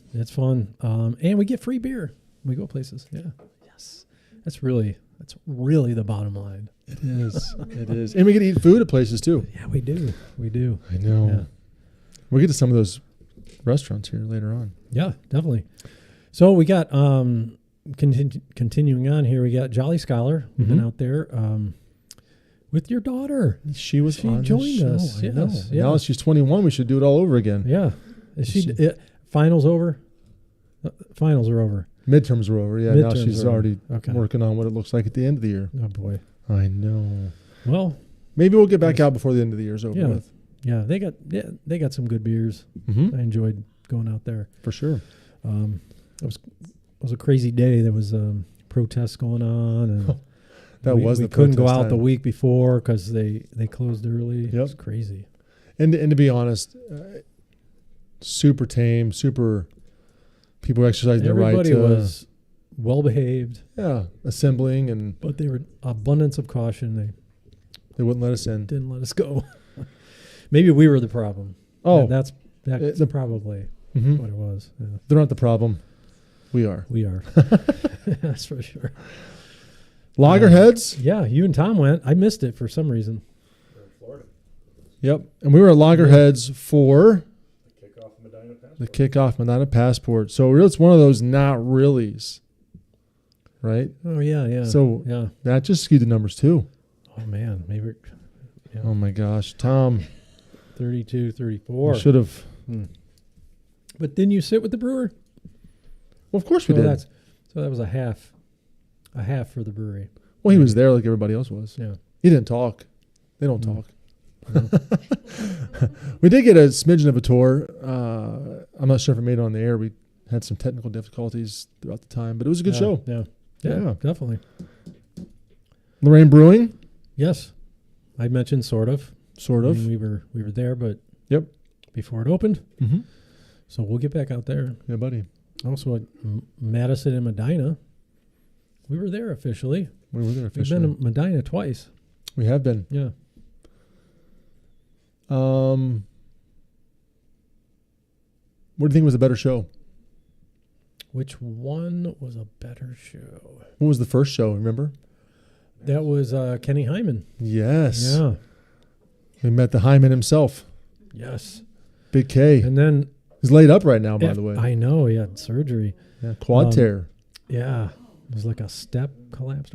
And we get free beer. We go places. Yeah. Yes. That's really the bottom line. It is. It is. And we get to eat food at places too. Yeah, we do. I know. Yeah. We'll get to some of those restaurants here later on. Yeah, definitely. So we got, continuing on here, we got Jolly Scholar. We've been out there with your daughter. She joined us. I know. Now she's 21. We should do it all over again. Yeah. finals over? Finals are over. Midterms were over. Yeah, now Midterms she's are over. already Okay. working on what it looks like at the end of the year. Oh, boy. I know. Well, Maybe we'll get back out before the end of the year's over Yeah. with. yeah, they got some good beers. Mm-hmm. I enjoyed going out there. For sure. It was a crazy day. There was protests going on, and we couldn't go out the week before because they closed early. It was crazy. And to be honest, super tame, super people exercising their right Everybody to was well behaved, assembling, but they were abundance of caution. They wouldn't let us in. Didn't let us go. Maybe we were the problem. Oh, that's probably mm-hmm. what it was. Yeah. They're not the problem. We are. We are. That's for sure. Loggerheads? Yeah, you and Tom went. I missed it for some reason. We're in Florida. Yep. And we were at Loggerheads for The kickoff Medina Passport. So it's one of those not reallys, right? Oh, yeah. So yeah. that just skewed the numbers too. Oh, man. Maybe. Yeah. Oh, my gosh. Tom. 32, 34. Should have. But didn't you sit with the brewer? Well, of course we did. So that was a half for the brewery. Well, he was there like everybody else was. Yeah. He didn't talk. They don't talk. No. We did get a smidgen of a tour. I'm not sure if it made it on the air. We had some technical difficulties throughout the time, but it was a good show. Yeah, Yeah. definitely. Lorraine Brewing, Yes, I mentioned sort of. sort of. I mean, we were there, but Yep. before it opened. Mm-hmm. So we'll get back out there. Yeah, buddy. Also at Madison and Medina. We were there officially. We were there We've officially. been to Medina twice. We have been. Yeah. What do you think was a better show? Which one was a better show? What was the first show? Remember? That was Kenny Hyman. Yes. Yeah. We met the Hyman himself, Yes. Big K. And then He's laid up right now, by the way. I know he had surgery. Yeah, quad tear. Yeah. It was like a step collapsed.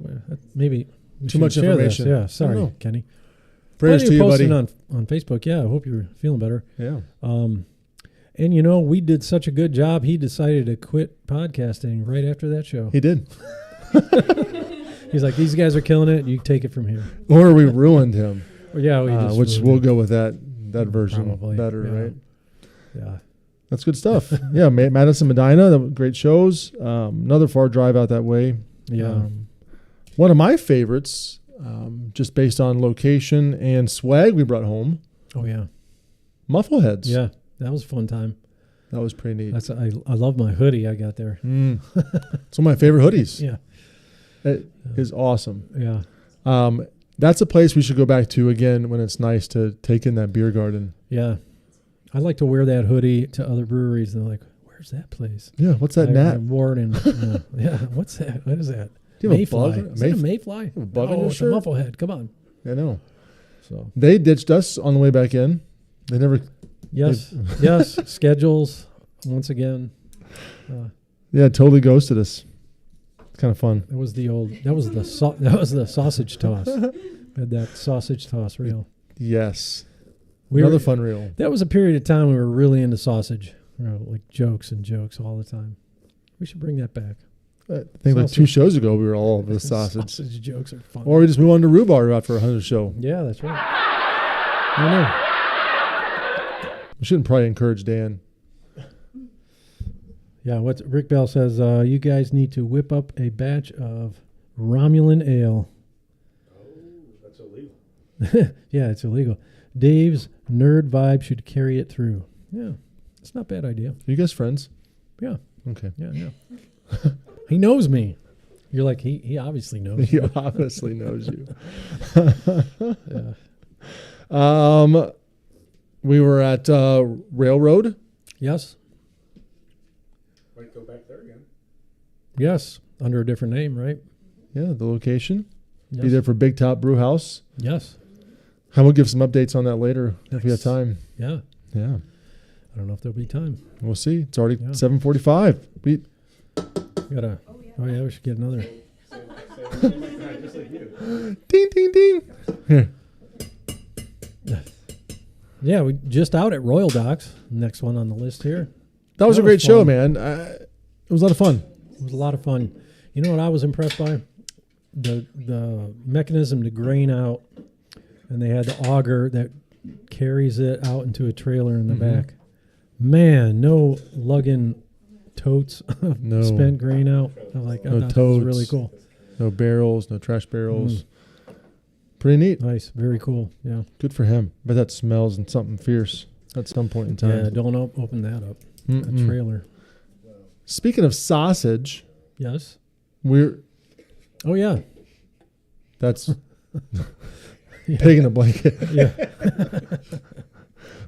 Maybe we Too much should share information. This. Yeah. I don't Sorry, know. Kenny. Prayers to you, buddy. On Facebook. Yeah. I hope you're feeling better. Yeah. And we did such a good job. He decided to quit podcasting right after that show. He did. He's like, these guys are killing it. You take it from here. Or we ruined him. Well, yeah. We just which ruined we'll it. go with that version Probably, better, yeah. right? Yeah. That's good stuff. Yeah, Madison, Medina, that were great shows. Another far drive out that way. Yeah. One of my favorites, just based on location and swag we brought home, Oh, yeah. Muffleheads. Yeah. That was a fun time. That was pretty neat. I love my hoodie I got there. It's one of my favorite hoodies. Yeah. It is awesome. Yeah. That's a place we should go back to again when it's nice to take in that beer garden. Yeah. I like to wear that hoodie to other breweries. And they're like, where's that place? Yeah, what's that I gnat? wore it in. Yeah. What's that? What is that? Do you have a Mayfly. bug? Is that a mayfly? a bug on Oh, your it's a shirt? mufflehead. Come on. I know. So They ditched us on the way back in. They never. yes. Yes. Schedules once again. Yeah, totally ghosted us. Kind of fun. That was the sausage toss. We had that sausage toss reel. Yes. Another fun reel. That was a period of time we were really into sausage. Like jokes all the time. We should bring that back. I think like 2 shows ago we were all over the sausage. Sausage jokes are fun. Or we just move on to rhubarb after 100 show. Yeah, that's right. I don't know. We shouldn't probably encourage Dan. Yeah, what Rick Bell says, you guys need to whip up a batch of Romulan ale. Oh, that's illegal. Yeah, it's illegal. Dave's nerd vibe should carry it through. Yeah, it's not a bad idea. Are you guys friends? Yeah, Okay. yeah. He knows me. You're like, he obviously knows. He obviously knows you. Yeah. We were at Railroad. Yes. Might go back there again. Yes. Under a different name, right? Yeah, the location. Yes. Be there for Big Top Brew House. Yes. And we'll give some updates on that later if we have Nice. time. Yeah. Yeah. I don't know if there'll be time. We'll see. It's already Yeah. 7:45. We Gotta. Oh yeah, we should get another. Just like you. ding ding ding. Here. Yeah, we just out at Royal Docks. Next one on the list here. That was That a great was show, fun. man. It was a lot of fun. It was a lot of fun. You know what I was impressed by? The mechanism to grain out, and they had the auger that carries it out into a trailer in the back. Man, no lugging totes of No. spent grain out. I was like, I No thought that was totes. really cool. No barrels, no trash barrels. Pretty neat. Nice, very cool. Yeah. Good for him. But that smells and something fierce at some point in Yeah, time. don't open that up. Mm-mm. That trailer. Speaking of sausage, Yes. we're Oh yeah. that's pig in a blanket. Yeah.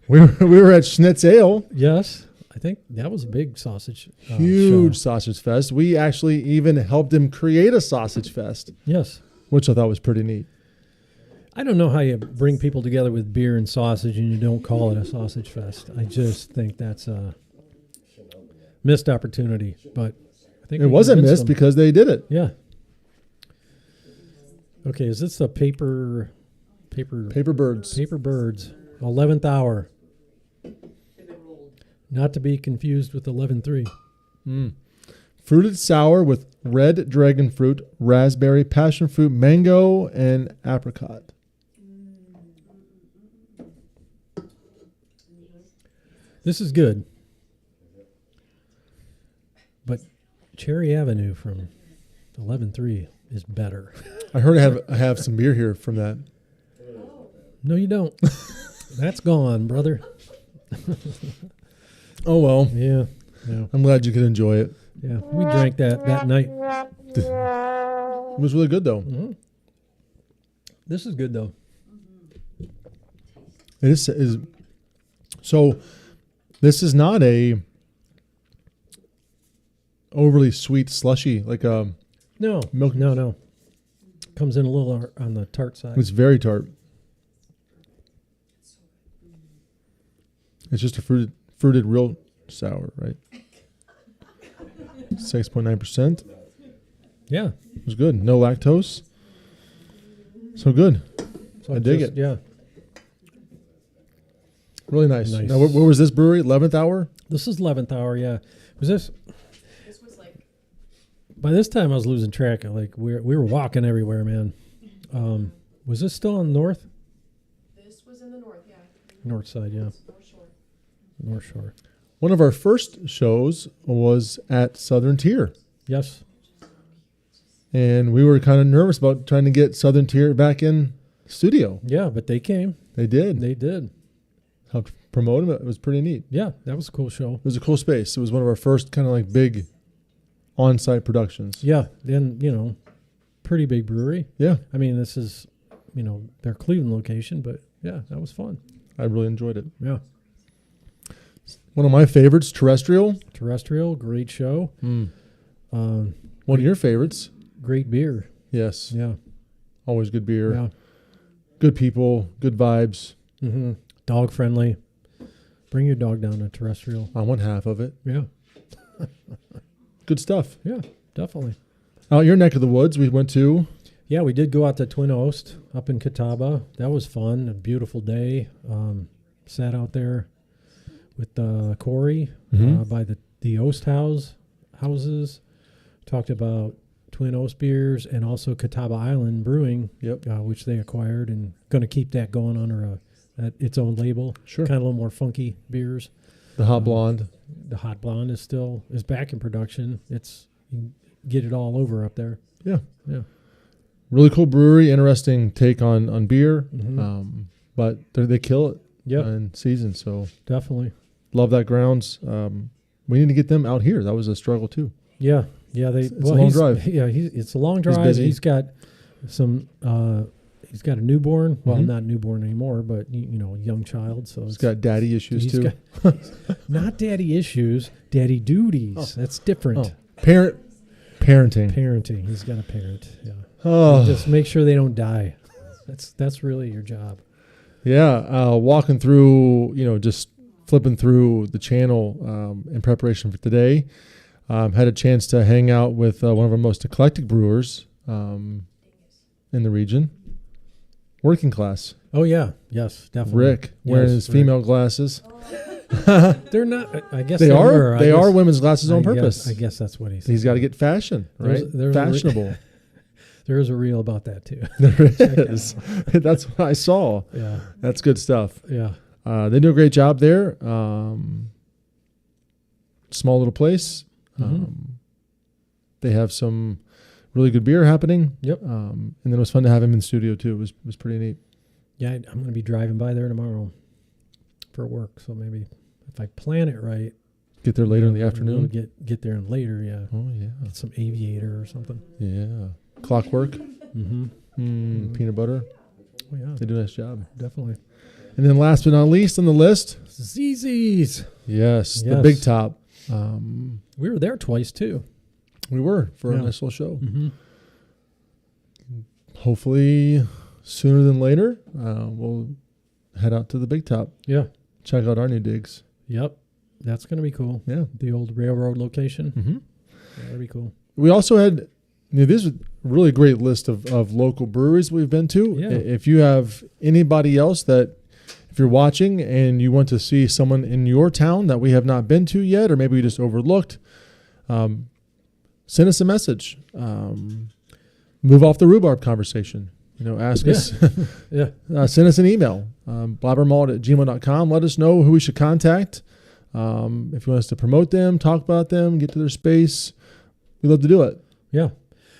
We were at Schnitz Ale, Yes. I think that was a big sausage. huge show. sausage fest. We actually even helped him create a sausage fest, Yes. which I thought was pretty neat. I don't know how you bring people together with beer and sausage and you don't call it a sausage fest. I just think that's a missed opportunity. But I think It we wasn't convinced missed them. because they did it. Yeah. Okay, is this the paper Paper birds. birds? 11th hour. Not to be confused with 11-3. Fruited sour with red dragon fruit, raspberry, passion fruit, mango, and apricot. This is good. But Cherry Avenue from 11-3 is better. I heard I have some beer here from that. No, you don't. That's gone, brother. Oh well, Yeah. Yeah. I'm glad you could enjoy it. Yeah. We drank that night. It was really good though. Mhm. This is good, though. It is so. This is not a overly sweet slushy like No. milk. No. Comes in a little on the tart side. It's very tart. It's just a fruited real sour, right? 6.9%. Yeah. It was good. No lactose. So good. So I dig it. Yeah. Really nice. Nice. Now, where was this brewery? 11th hour? This is 11th hour, yeah. Was this... This was like By this time, I was losing track. We were walking everywhere, man. Was this still on north? this was in the north, yeah. North side, yeah. North Shore. North Shore. One of our first shows was at Southern Tier. Yes. And we were kind of nervous about trying to get Southern Tier back in studio. Yeah, but they came. They did. They did. Helped promote them. It was pretty neat. Yeah, that was a cool show. It was a cool space. It was one of our first kind of like big on-site productions. Yeah, then, pretty big brewery. Yeah, I mean, this is, their Cleveland location, but yeah, that was fun. I really enjoyed it. Yeah. One of my favorites, Terrestrial. Terrestrial, great show. One of your favorites. Great beer. Yes. Yeah. Always good beer. Yeah. Good people. Good vibes. Mm-hmm. Dog friendly. Bring your dog down to Terrestrial. On one half of it. Yeah. Good stuff. Yeah, definitely. Out your neck of the woods, we went to. Yeah, we did go out to Twin Oast up in Catawba. That was fun. A beautiful day. Sat out there with Corey by the Oast houses. Talked about Twin Oast beers and also Catawba Island Brewing, Yep. which they acquired and going to keep that going under its own label. Sure. Kind of a little more funky beers. The Hot Blonde. The Hot Blonde is back in production. You can get it all over up there. Yeah. Yeah. Really cool brewery. Interesting take on beer. Mhm. But they kill it Yep. in season. So Definitely. love that grounds. We need to get them out here. That was a struggle too. Yeah. It's a long drive. Yeah, it's a long drive. busy. He's got some. He's got a newborn. Well, Mhm. not newborn anymore, but a young child. So He's got daddy issues he's too. not daddy issues, daddy duties. Oh. That's different. Parenting. Parenting. He's got a parent. Yeah. Oh, Just make sure they don't die. That's really your job. yeah. Walking through, just flipping through the channel in preparation for today. Had a chance to hang out with one of our most eclectic brewers in the region. Working class. Oh yeah. Yes. Definitely. Rick, wearing Yes, his Rick. female glasses. They're not. I guess They are. were. They I are guess- women's glasses on I guess- purpose. I guess that's what he said. He's got to get fashion, There's- right? there's a re- Fashionable. There is a reel about that too. There it is. That's what I saw. Yeah. That's good stuff. Yeah. They do a great job there. Small little place. They have some really good beer happening. Yep. And then it was fun to have him in studio too. It was pretty neat. Yeah. I'm going to be driving by there tomorrow for work. So maybe if I plan it right, Get there later in the I'll afternoon. Get there later. Yeah. Oh yeah. Get some aviator or something. Yeah. Clockwork. Mm-hmm. Peanut butter. Oh, yeah. They do a nice job. Definitely. And then last but not least on the list, ZZ's. yes, the Yes. Big Top. We were there twice too. We were for a Yeah. nice little show. Mm-hmm. Hopefully sooner than later, we'll head out to the Big Top. Yeah. Check out our new digs. Yep. That's going to be cool. Yeah. The old railroad location. Mm-hmm. Yeah, that'd be cool. We also had, this is a really great list of local breweries we've been to. Yeah. If you have anybody else that, if you're watching and you want to see someone in your town that we have not been to yet, or maybe we just overlooked, send us a message. Move off the rhumbarb conversation. Ask Yeah. us. Yeah. Send us an email, blabbermalt@gmail.com. Let us know who we should contact. If you want us to promote them, talk about them, get to their space, we'd love to do it. Yeah.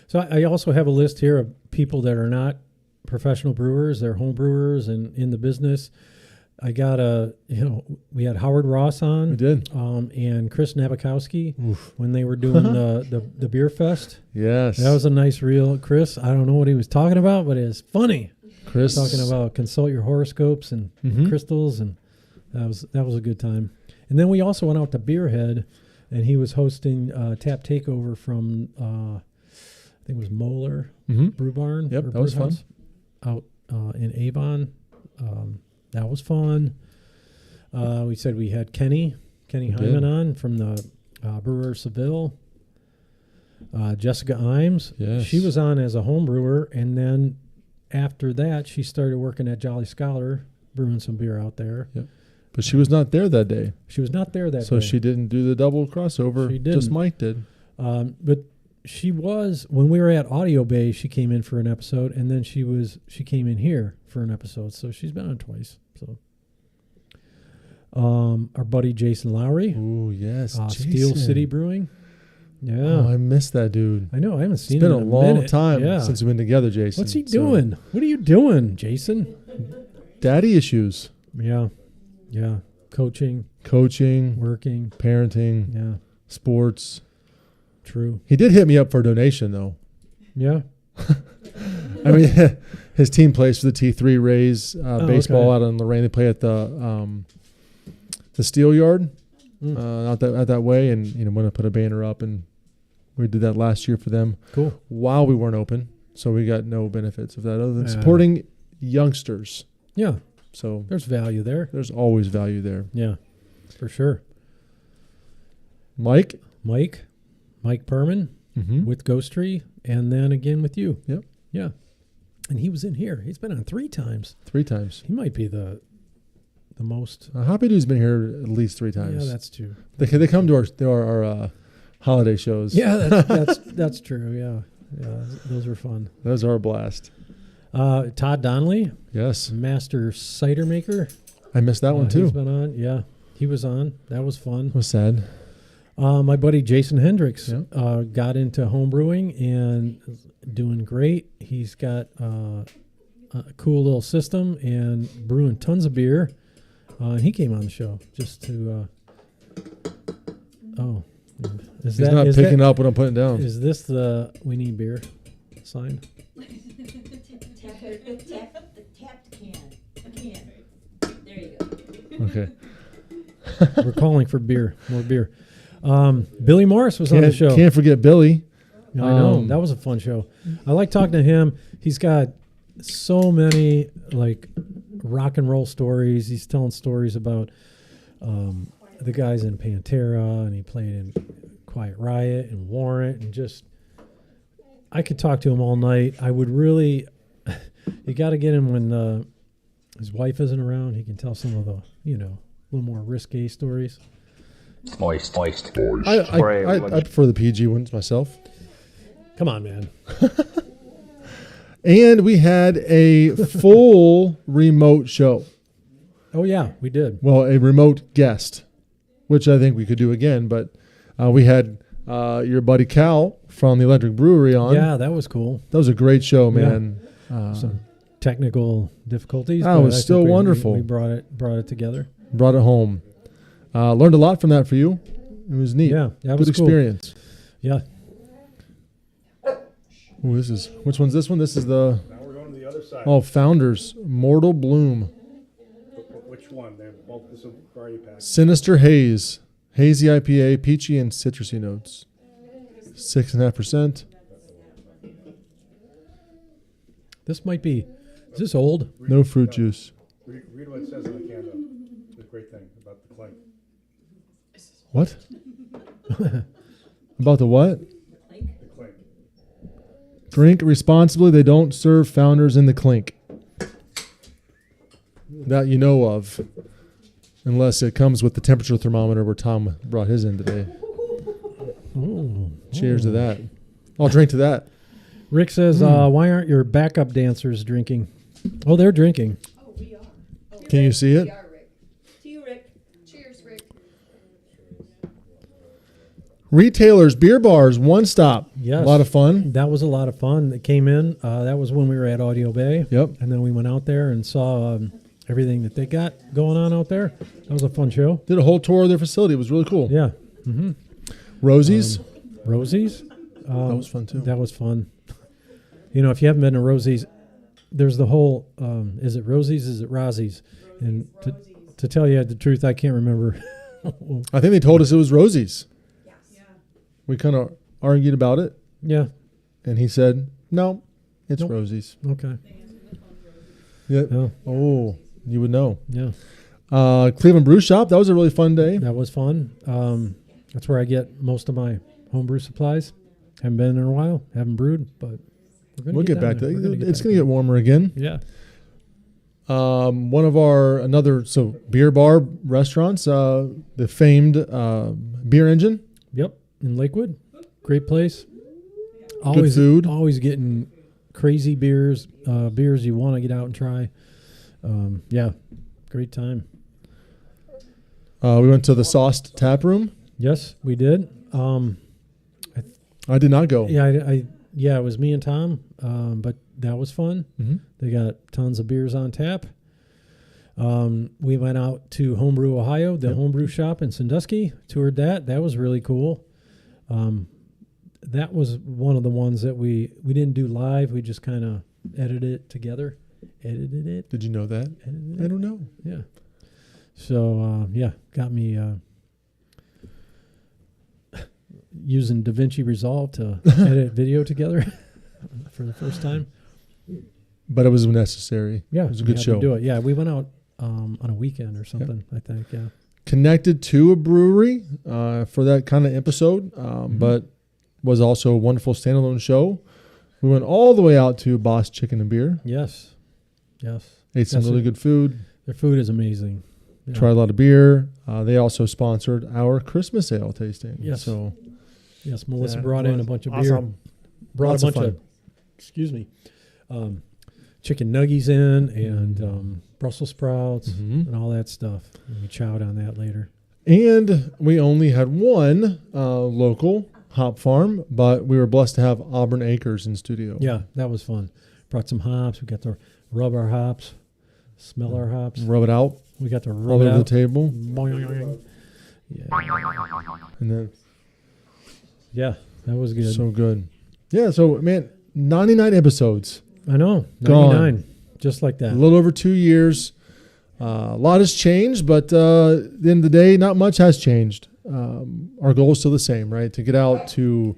So I also have a list here of people that are not professional brewers. They're home brewers and in the business. I got we had Howard Ross on. We did. And Chris Nabokowski when they were doing the beer fest. Yes. That was a nice reel. Chris, I don't know what he was talking about, but it was funny. Chris Talking about consult your horoscopes and crystals, and that was a good time. And then we also went out to Beerhead, and he was hosting Tap Takeover from I think it was Moeller Brew Barn. Yep, or that was Brew fun. House out in Avon. That was fun. We said we had Kenny Hyman on from the Brewer Seville. Jessica Imes. Yes. She was on as a home brewer, and then after that, she started working at Jolly Scholar, brewing some beer out there. Yep. But she was not there that day. She was not there that So day. she didn't do the double crossover. She didn't. Just Mike did. But she was, when we were at Audio Bay, she came in for an episode, and then she came in here for an episode. So she's been on twice. So our buddy Jason Lowry, Oh, yes. Steel Jason. City Brewing. Yeah. Oh, I missed that dude. I know. I haven't It's seen been him a in long minute. time Yeah. since we've been together, Jason. What's he So, doing? What are you doing, Jason? daddy issues. Yeah. Yeah. Coaching, Coaching, working. parenting, Yeah. sports. True. He did hit me up for a donation, though. Yeah. I mean, his team plays for the T3 Rays baseball okay. out in Lorraine. They play at the Steel Yard out that way, and want to put a banner up, and we did that last year for them. Cool. While we weren't open, so we got no benefits of that other than supporting youngsters. Yeah. So There's value there. there's always value there. Yeah. For sure. Mike, Mike Perman with Ghost Tree, and then again with you. Yep. Yeah. And he was in here. He's been on 3 times. 3 times. He might be the most. Hoppy Dude's been here at least 3 times. Yeah, that's true. They come to our holiday shows. Yeah, that's true. Yeah. Yeah. Those were fun. Those are a blast. Todd Donnelly, Yes. master cider maker. I missed that one He's too. been on. Yeah. He was on. That was fun. It was sad. My buddy Jason Hendricks Yeah. got into home brewing and is doing great. He's got a cool little system and brewing tons of beer. And he came on the show just to. He's not picking up what I'm putting down. Is this the "We Need Beer" sign? The tapped can. There you go. Okay. We're calling for beer, more beer. Billy Morris was on the show. Can't forget Billy. I know. That was a fun show. I like talking to him. He's got so many rock and roll stories. He's telling stories about the guys in Pantera, and he played in Quiet Riot and Warrant, and just I could talk to him all night. I would really. You got to get him when his wife isn't around. He can tell some of the little more risque stories. Moist. I prefer the PG ones myself. Come on, man. And we had a full remote show. Oh yeah, we did. Well, a remote guest, which I think we could do again. But we had your buddy Cal from the Electric Brewery on. Yeah, that was cool. That was a great show, man. Some technical difficulties. That but was I still think wonderful. We brought it together. Brought it home. Learned a lot from that for you. It was neat. Yeah, that Good was cool. experience. Yeah. Ooh, which one's this one? This is the Now we're going to the other side. Founders Mortal Bloom, Which one? They're both this is a variety pack. Sinister Haze, hazy IPA, peachy and citrusy notes, 6.5%. This might be. Is this old? No fruit juice. Read what it says on the can, though. The great thing about the clink. What? About the what? The clink. Drink responsibly. They don't serve Founders in the clink. That you know of. Unless it comes with the temperature thermometer where Tom brought his in today. Ooh. Cheers to that. I'll drink to that. Rick says, why aren't your backup dancers drinking? Oh, they're drinking. Oh, we are. Oh, Can you see it? We are, Rick. To you, Rick. Cheers, Rick. Retailers, beer bars, one stop. Yes. A lot of fun. That was a lot of fun. That came in. That was when we were at Audio Bay. Yep. And then we went out there and saw everything that they got going on out there. That was a fun show. Did a whole tour of their facility. It was really cool. Yeah. Mm-hmm. Rosie's. Rosie's. That was fun too. That was fun. You know, if you haven't been to Rosie's, there's the whole, is it Rosie's? Is it Rosie's? And to tell you the truth, I can't remember. I think they told us it was Rosie's. Yes. Yeah. We kind of argued about it, Yeah. and he said, "No, it's Nope. Rosie's." Okay. Yeah. Yeah. Oh, you would know. Yeah. Cleveland Brew Shop. That was a really fun day. That was fun. That's where I get most of my homebrew supplies. Haven't been in a while. Haven't brewed, but We'll get back to it. it. It's going to get warmer again. Yeah. One of our beer bar restaurants, the famed Beer Engine. Yep. In Lakewood. Great place. Always, food. Always getting crazy beers, beers you want to get out and try. Yeah. Great time. We went to the Sauced Tap Room. Yes, we did. I did not go. Yeah, it was me and Tom, but that was fun. Mm-hmm. They got tons of beers on tap. We went out to Homebrew, Ohio, the homebrew shop in Sandusky, toured that. That was really cool. That was one of the ones that we didn't do live. We just kind of edited it together. Edited it. Did you know that? Edited I it. don't know. Yeah. So, got me using DaVinci Resolve to edit video together for the first time. But it was necessary. Yeah. It was a we good had show. to do it. Yeah, we went out on a weekend or something, I think, yeah. Connected to a brewery for that kind of episode, but was also a wonderful standalone show. We went all the way out to Boss Chicken and Beer. Yes. Yes. Ate some Yes, really good food. Their food is amazing. Yeah. Tried a lot of beer. They also sponsored our Christmas ale tasting. Yes. So Yes, Melissa Yeah, brought in a bunch of beer. awesome. Brought Lots a of bunch fun. excuse me, chicken nuggies in and Brussels sprouts and all that stuff. And we chowed on that later. And we only had one local hop farm, but we were blessed to have Auburn Acres in studio. Yeah, that was fun. Brought some hops. We got to rub our hops, smell our hops. Rub it out We got to all rub it over the out. table. Boing. And then Yeah, that was good. so good. Yeah, so man, 99 episodes. I know, Gone. 99, just like A that. little over 2 years. A lot has changed, but at the end of the day, not much has changed. Our goal is still the same, right? To get out to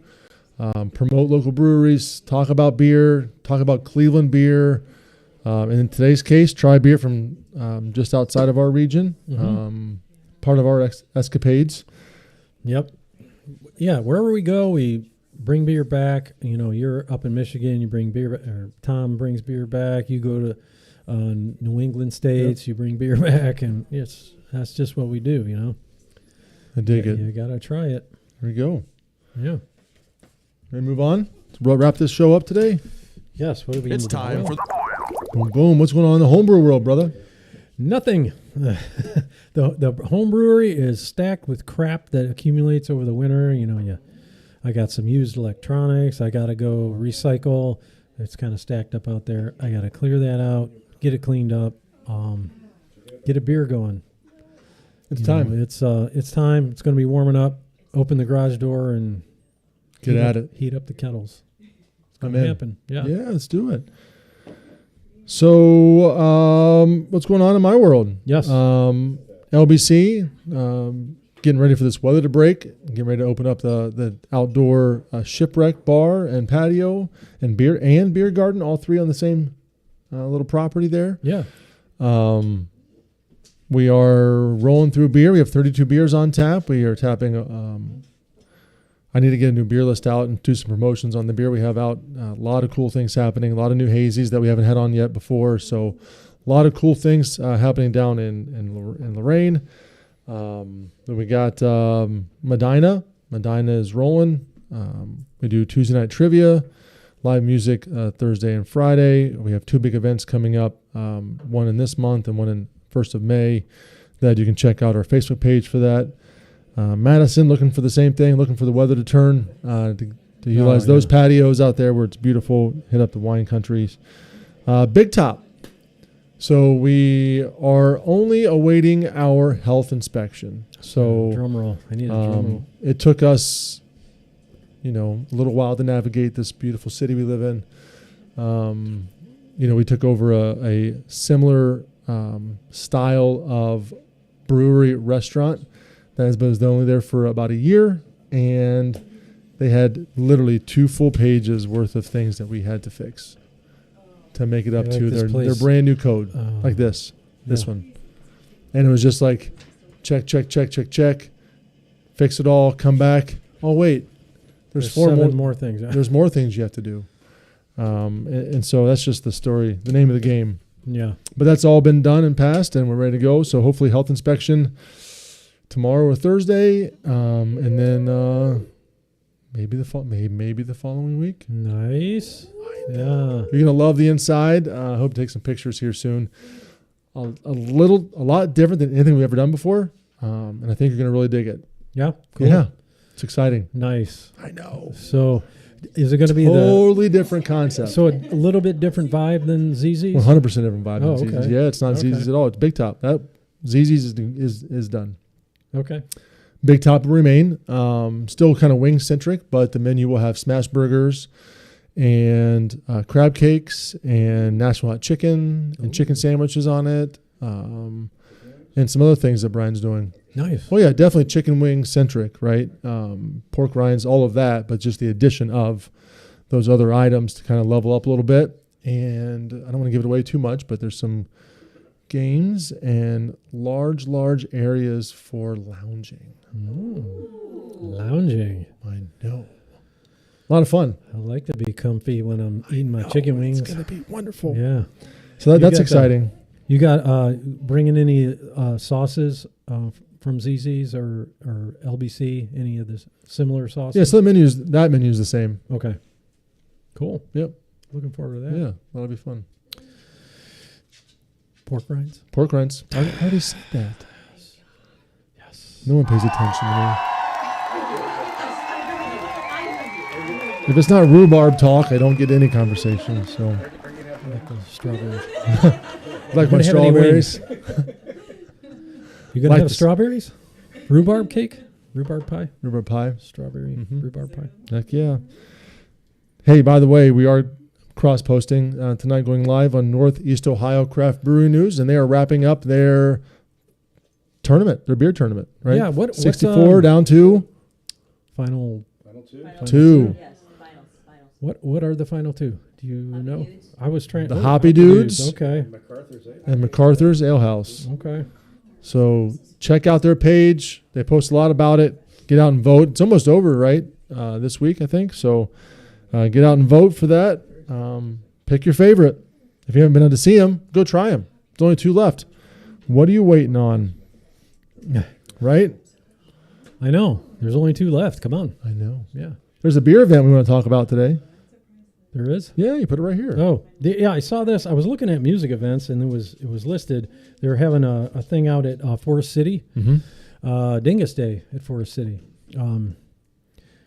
promote local breweries, talk about beer, talk about Cleveland beer, and in today's case, try beer from just outside of our region, part of our escapades. Yep. Yeah, wherever we go, we bring beer back. You know, you're up in Michigan, you bring beer, or Tom brings beer back. You go to New England states, you bring beer back, and it's That's just what we do, you know. I dig it. You gotta try it. There we go. Yeah. Ready to move on? To wrap this show up today? Yes. What do we? It's time for Boom, boom. What's going on in the homebrew world, brother? Nothing. The home brewery is stacked with crap that accumulates over the winter. You know, I got some used electronics. I got to go recycle. It's kind of stacked up out there. I got to clear that out, get it cleaned up, get a beer going. It's time. It's time. It's going to be warming up. Open the garage door and Get at it. Heat up the kettles. It's going I'm to in. happen. Yeah. Yeah, let's do it. So, what's going on in my world? Yes. LBC, getting ready for this weather to break, getting ready to open up the outdoor shipwreck bar and patio and beer garden, all three on the same little property there. Yeah. We are rolling through beer. We have 32 beers on tap. We are tapping. I need to get a new beer list out and do some promotions on the beer we have out. A lot of cool things happening. A lot of new hazies that we haven't had on yet before. So, a lot of cool things happening down in Lorraine. Then we got Medina. Medina is rolling. We do Tuesday night trivia, live music Thursday and Friday. We have 2 big events coming up. One in this month and one in 1st of May. That you can check out our Facebook page for that. Madison looking for the same thing, looking for the weather to turn to utilize those patios out there where it's beautiful. Hit up the wine countries. Big Top. So we are only awaiting our health inspection. So drum roll. I need a drum roll. it took us, a little while to navigate this beautiful city we live in. We took over a similar style of brewery restaurant that was only there for about a year, and they had literally 2 full pages worth of things that we had to fix to make it up Like to this their place. brand new code, like this Yeah. one. And it was just like, check, fix it all, come back. Oh, wait, there's 4 7 more things. There's more things you have to do. And so that's just the story, the name of the game. Yeah. But that's all been done and passed, and we're ready to go. So hopefully health inspection tomorrow or Thursday, and then maybe the following week. Nice. Yeah. You're gonna love the inside. I hope to take some pictures here soon. A lot different than anything we've ever done before, and I think you're gonna really dig it. Yeah. Cool. Yeah, it's exciting. Nice. I know. So, is it going to be Totally different concept. so a little bit different vibe than ZZ's? 100% different vibe Oh, than ZZ's. okay. Yeah, it's not Okay. ZZ's at all. It's Big Top. That ZZ's is done. Okay. Big Top will remain. Still kind of wing centric, but the menu will have smash burgers and crab cakes and Nashville hot chicken and chicken sandwiches on it, and some other things that Brian's doing. Nice. Oh yeah, definitely chicken wing centric, right? Pork rinds, all of that, but just the addition of those other items to kind of level up a little bit. And I don't want to give it away too much, but there's some games and large areas for lounging. Lounging. I know. A lot of fun. I like to be comfy when I'm eating my chicken wings. It's going to be wonderful. Yeah. So that's got exciting. You got bringing any sauces from ZZ's or LBC? Any of the similar sauces? Yeah, so that menu is the same. Okay. Cool. Yep. Looking forward to that. Yeah, that'll be fun. Pork rinds. Pork rinds. I already said that. Yes. No one pays attention to me. If it's not rhubarb talk, I don't get any conversation. So, I like those strawberries. like Gonna my have any strawberries. You gonna Like have this- strawberries? Rhubarb cake? Rhubarb pie? Rhubarb pie. Strawberry Mhm. rhubarb pie. Heck yeah. Hey, by the way, we are cross-posting tonight, going live on Northeast Ohio Craft Brewery News, and they are wrapping up their tournament, their beer tournament, right? Yeah, what's 64 down to final Final 2. two. Yes, finals. what are the final 2? Do you know? Dudes. I was trying The Hoppy Dudes. Okay. MacArthur's, eh? And MacArthur's Ale House. Okay. So check out their page. They post a lot about it. Get out and vote. It's almost over, right? This week, I think. So get out and vote for that. Pick your favorite. If you haven't been able to see them, go try them. There's only 2 left. What are you waiting on? right? I know. There's only 2 left. Come on. I know. Yeah. There's a beer event we want to talk about today. There is? Yeah, you put it right here. Oh, yeah, I saw this. I was looking at music events, and it was listed. They were having a thing out at Forest City, Dingus Day at Forest City.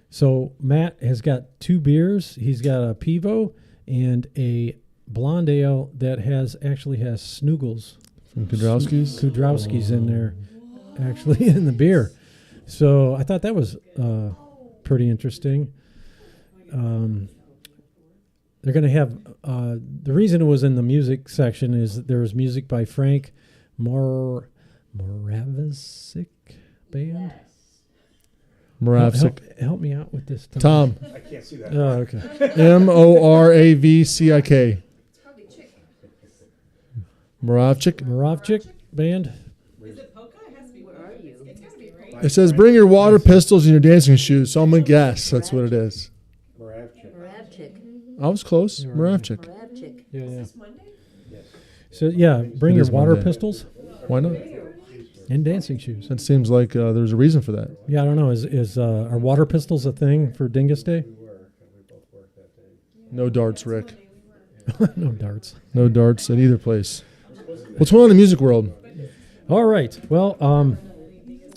So Matt has got 2 beers. He's got a Pivo and a blonde ale that actually has Snoogles. From Kudrowski's? Kudrowski's in there, actually, in the beer. So I thought that was pretty interesting. They're going to have, the reason it was in the music section is there was music by Frank Moravsic Band. Moravsic. Help me out with this. Tom. I can't see that. Oh, okay. Moravcik. It's probably chicken. Moravcik. Moravcik Band. Is it polka? It has to be. Where are you? It's gotta be right. It says bring your water pistols and your dancing shoes. So I'm going to guess that's what it is. Moravchik. I was close. Moravcik. Moravchik. Yeah, yeah. This Monday? So, yeah, bring It your is water Monday. pistols Why not? and dancing shoes. It seems like there's a reason for that. Yeah, I don't know. Are water pistols a thing for Dingus Day? No darts, Rick. No darts. No darts at either place. What's going on in the music world? All right. Well,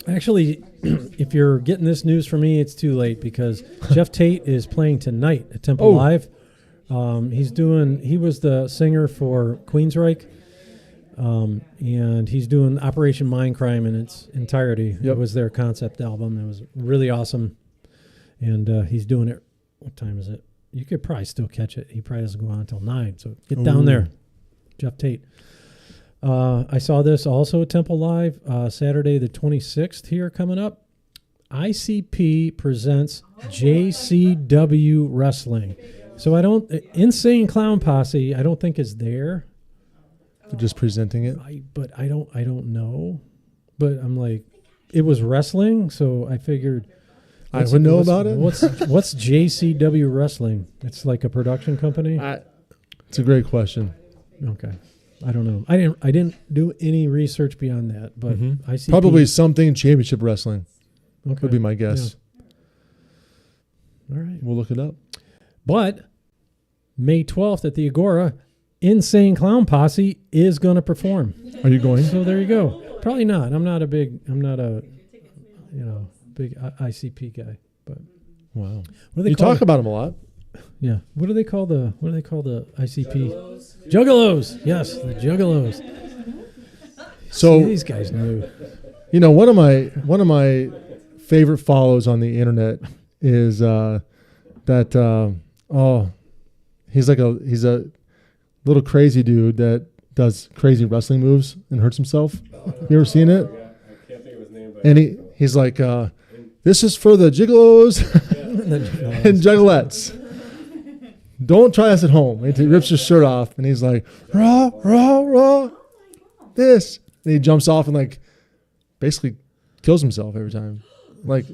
actually, if you're getting this news from me, it's too late because Jeff Tate is playing tonight at Temple Oh. Live. He was the singer for Queensryche, and he's doing Operation Mindcrime in its entirety. Yep. It was their concept album. It was really awesome, and he's doing it. What time is it? You could probably still catch it. He probably doesn't go on until 9, so get down Ooh. there, Jeff Tate. I saw this also at Temple Live, Saturday the 26th here coming up. ICP presents JCW Wrestling. So Insane Clown Posse, I don't think is there. They're just presenting it. But I don't know. But I'm like, it was wrestling, so I figured I would know about it. What's JCW Wrestling? It's like a production company. It's a great question. Okay, I don't know. I didn't do any research beyond that, but ICP Probably something championship wrestling okay. would be my guess. All right. We'll look it up. But May 12th at the Agora, Insane Clown Posse is going to perform. Are you going? So there you go. Probably not. I'm not a big ICP guy. But Wow. what do they You call talk about them a lot. Yeah. What do they call the ICP? Juggalos. Yes, the Juggalos. So See, these guys knew. you know, one of my favorite follows on the internet is he's a little crazy dude that does crazy wrestling moves and hurts himself. You ever seen it? I can't think of his name, but And he's like, this is for the giggolos and juggalettes. Don't try this at home. And he rips his shirt off and he's like, raw, raw, raw, this. And he jumps off and like basically kills himself every time. Like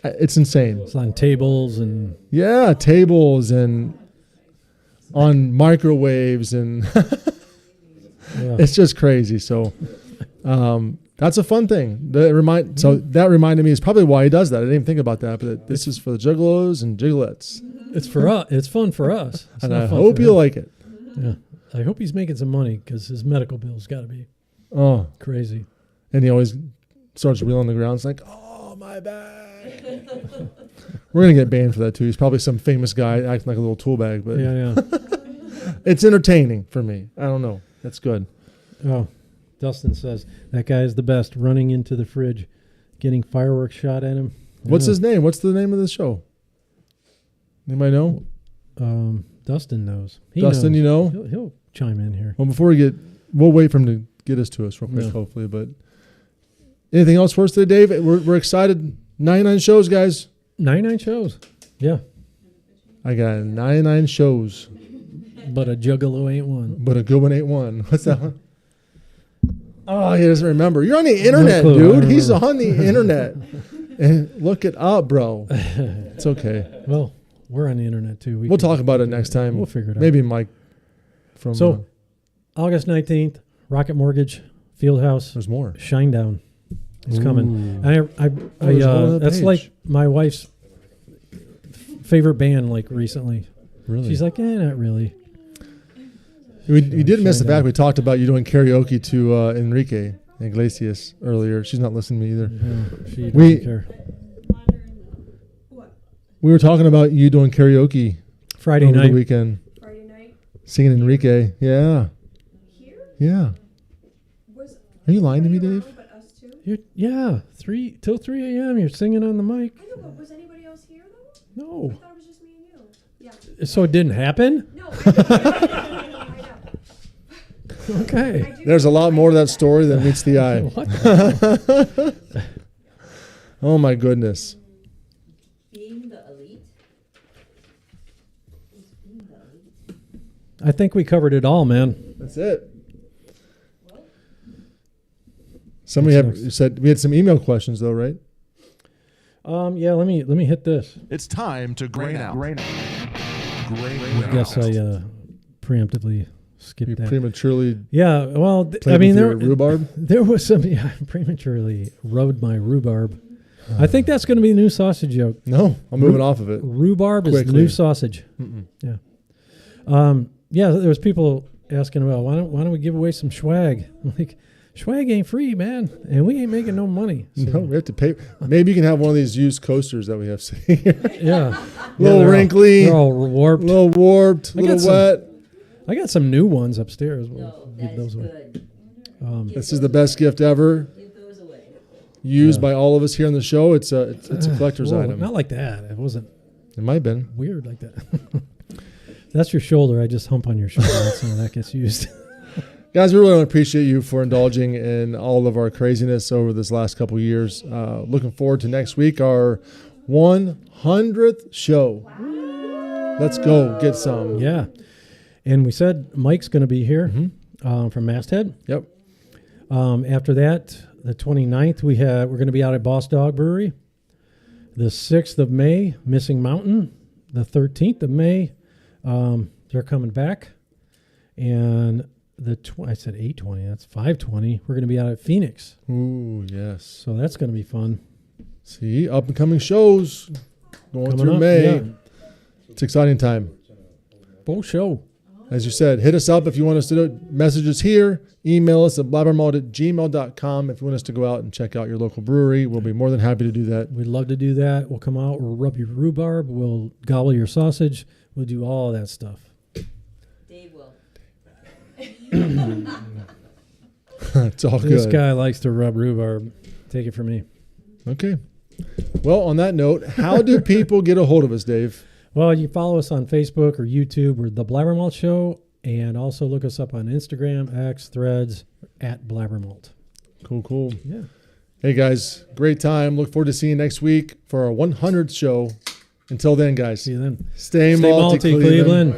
it's insane. It's on tables and Yeah, tables and on microwaves and yeah. it's just crazy. So that's a fun thing. That reminded me is probably why he does that. I didn't even think about that, but this is for the juggalos and jiggalettes. It's for us. It's fun for us. It's And not I fun hope for you him. like it. Yeah. I hope he's making some money because his medical bill's got to be Oh, crazy. and he always starts reeling on the ground. It's like, oh, my back. We're going to get banned for that, too. He's probably some famous guy acting like a little tool bag, but Yeah. it's entertaining for me. I don't know. That's good. Oh, Dustin says that guy is the best. Running into the fridge, getting fireworks shot at him. What's Yeah. his name? What's the name of the show? Anybody know? Dustin knows. He Dustin, knows. you know? He'll chime in here. Well, before we'll wait for him to get us to us real quick, Yeah. hopefully. But anything else for us today, Dave? We're excited. 99 shows, guys. 99 shows. Yeah, I got 99 shows, but a juggalo ain't one. but a good one ain't one. What's that one? Oh, he doesn't remember. You're on the internet, clue. I dude. don't He's remember. on the internet. And look it up, bro. It's okay. Well, we're on the internet too. We'll talk about it next time. We'll figure it out. Maybe Mike from. So, August 19th, Rocket Mortgage Fieldhouse There's more. Shinedown is coming. Ooh. And that's page. like my wife's favorite band. Like recently, Really? she's like, not really. We did miss the Shinedown. fact we talked about you doing karaoke to Enrique Iglesias earlier. She's not listening to me either. Yeah, she We- doesn't care. We were talking about you doing karaoke Friday over the night. weekend, Friday night singing Enrique. Yeah, here yeah. was. Are you lying to me, Dave? But us too. Yeah, 3 a.m. You're singing on the mic. I know, but was anybody else here though? No, I thought it was just me and you. Yeah. so it didn't happen. No. I know. Okay. I do There's a know. lot more to that story than meets the eye. What? the- Oh my goodness. Being the elite? Is being the elite? I think we covered it all, man. That's it. Somebody What's had next? said we had some email questions though, right? Yeah. Let me hit this. It's time to grain out. I guess I preemptively skipped You that. prematurely Yeah. Well, played I mean, with your rhubarb. there was some. Yeah, I prematurely rubbed my rhubarb. I think that's going to be a new sausage joke. No, I'm moving off of it. Rhubarb is the Quickly. new sausage. Mm-mm. Yeah. Yeah. There was people asking about why don't we give away some swag? I'm like, swag ain't free, man, and we ain't making no money. So, No, we have to pay. Maybe you can have one of these used coasters that we have sitting here. yeah. Little they're all- wrinkly, They're all warped. little warped, I got little some- wet. I got some new ones upstairs. We'll No, give that those is away. good. This is the best gift ever Give those away. used Yeah. by all of us here on the show. It's a collector's Whoa, item. Not like that. It wasn't It might have been. weird like that. That's your shoulder. I just hump on your shoulder. That's how that gets used. Guys, we really want to appreciate you for indulging in all of our craziness over this last couple of years. Looking forward to next week, our 100th show. Let's go get some. Yeah. And we said Mike's going to be here from Masthead. Yep. After that, the 29th, we're going to be out at Boss Dog Brewery. The 6th of May, Missing Mountain. The 13th of May, they're coming back. And I said 8:20. That's 5:20. We're going to be out at Phoenix. Ooh, yes. So that's going to be fun. See, up and coming shows going Coming through up, May. yeah. It's exciting time. Full show. As you said, hit us up if you want us to do messages here. Email us at blabbermalt@gmail.com if you want us to go out and check out your local brewery. We'll be more than happy to do that. We'd love to do that. We'll come out. We'll rub your rhubarb. We'll gobble your sausage. We'll do all that stuff. Dave will. It's all This good. guy likes to rub rhubarb. Take it from me. Okay. Well, on that note, how do people get a hold of us, Dave? Well, you follow us on Facebook or YouTube. We're The BlabberMalt Show. And also look us up on Instagram, X, Threads, at BlabberMalt. Cool. Yeah. Hey, guys, great time. Look forward to seeing you next week for our 100th show. Until then, guys, See you then. stay Stay malty, malty, Cleveland.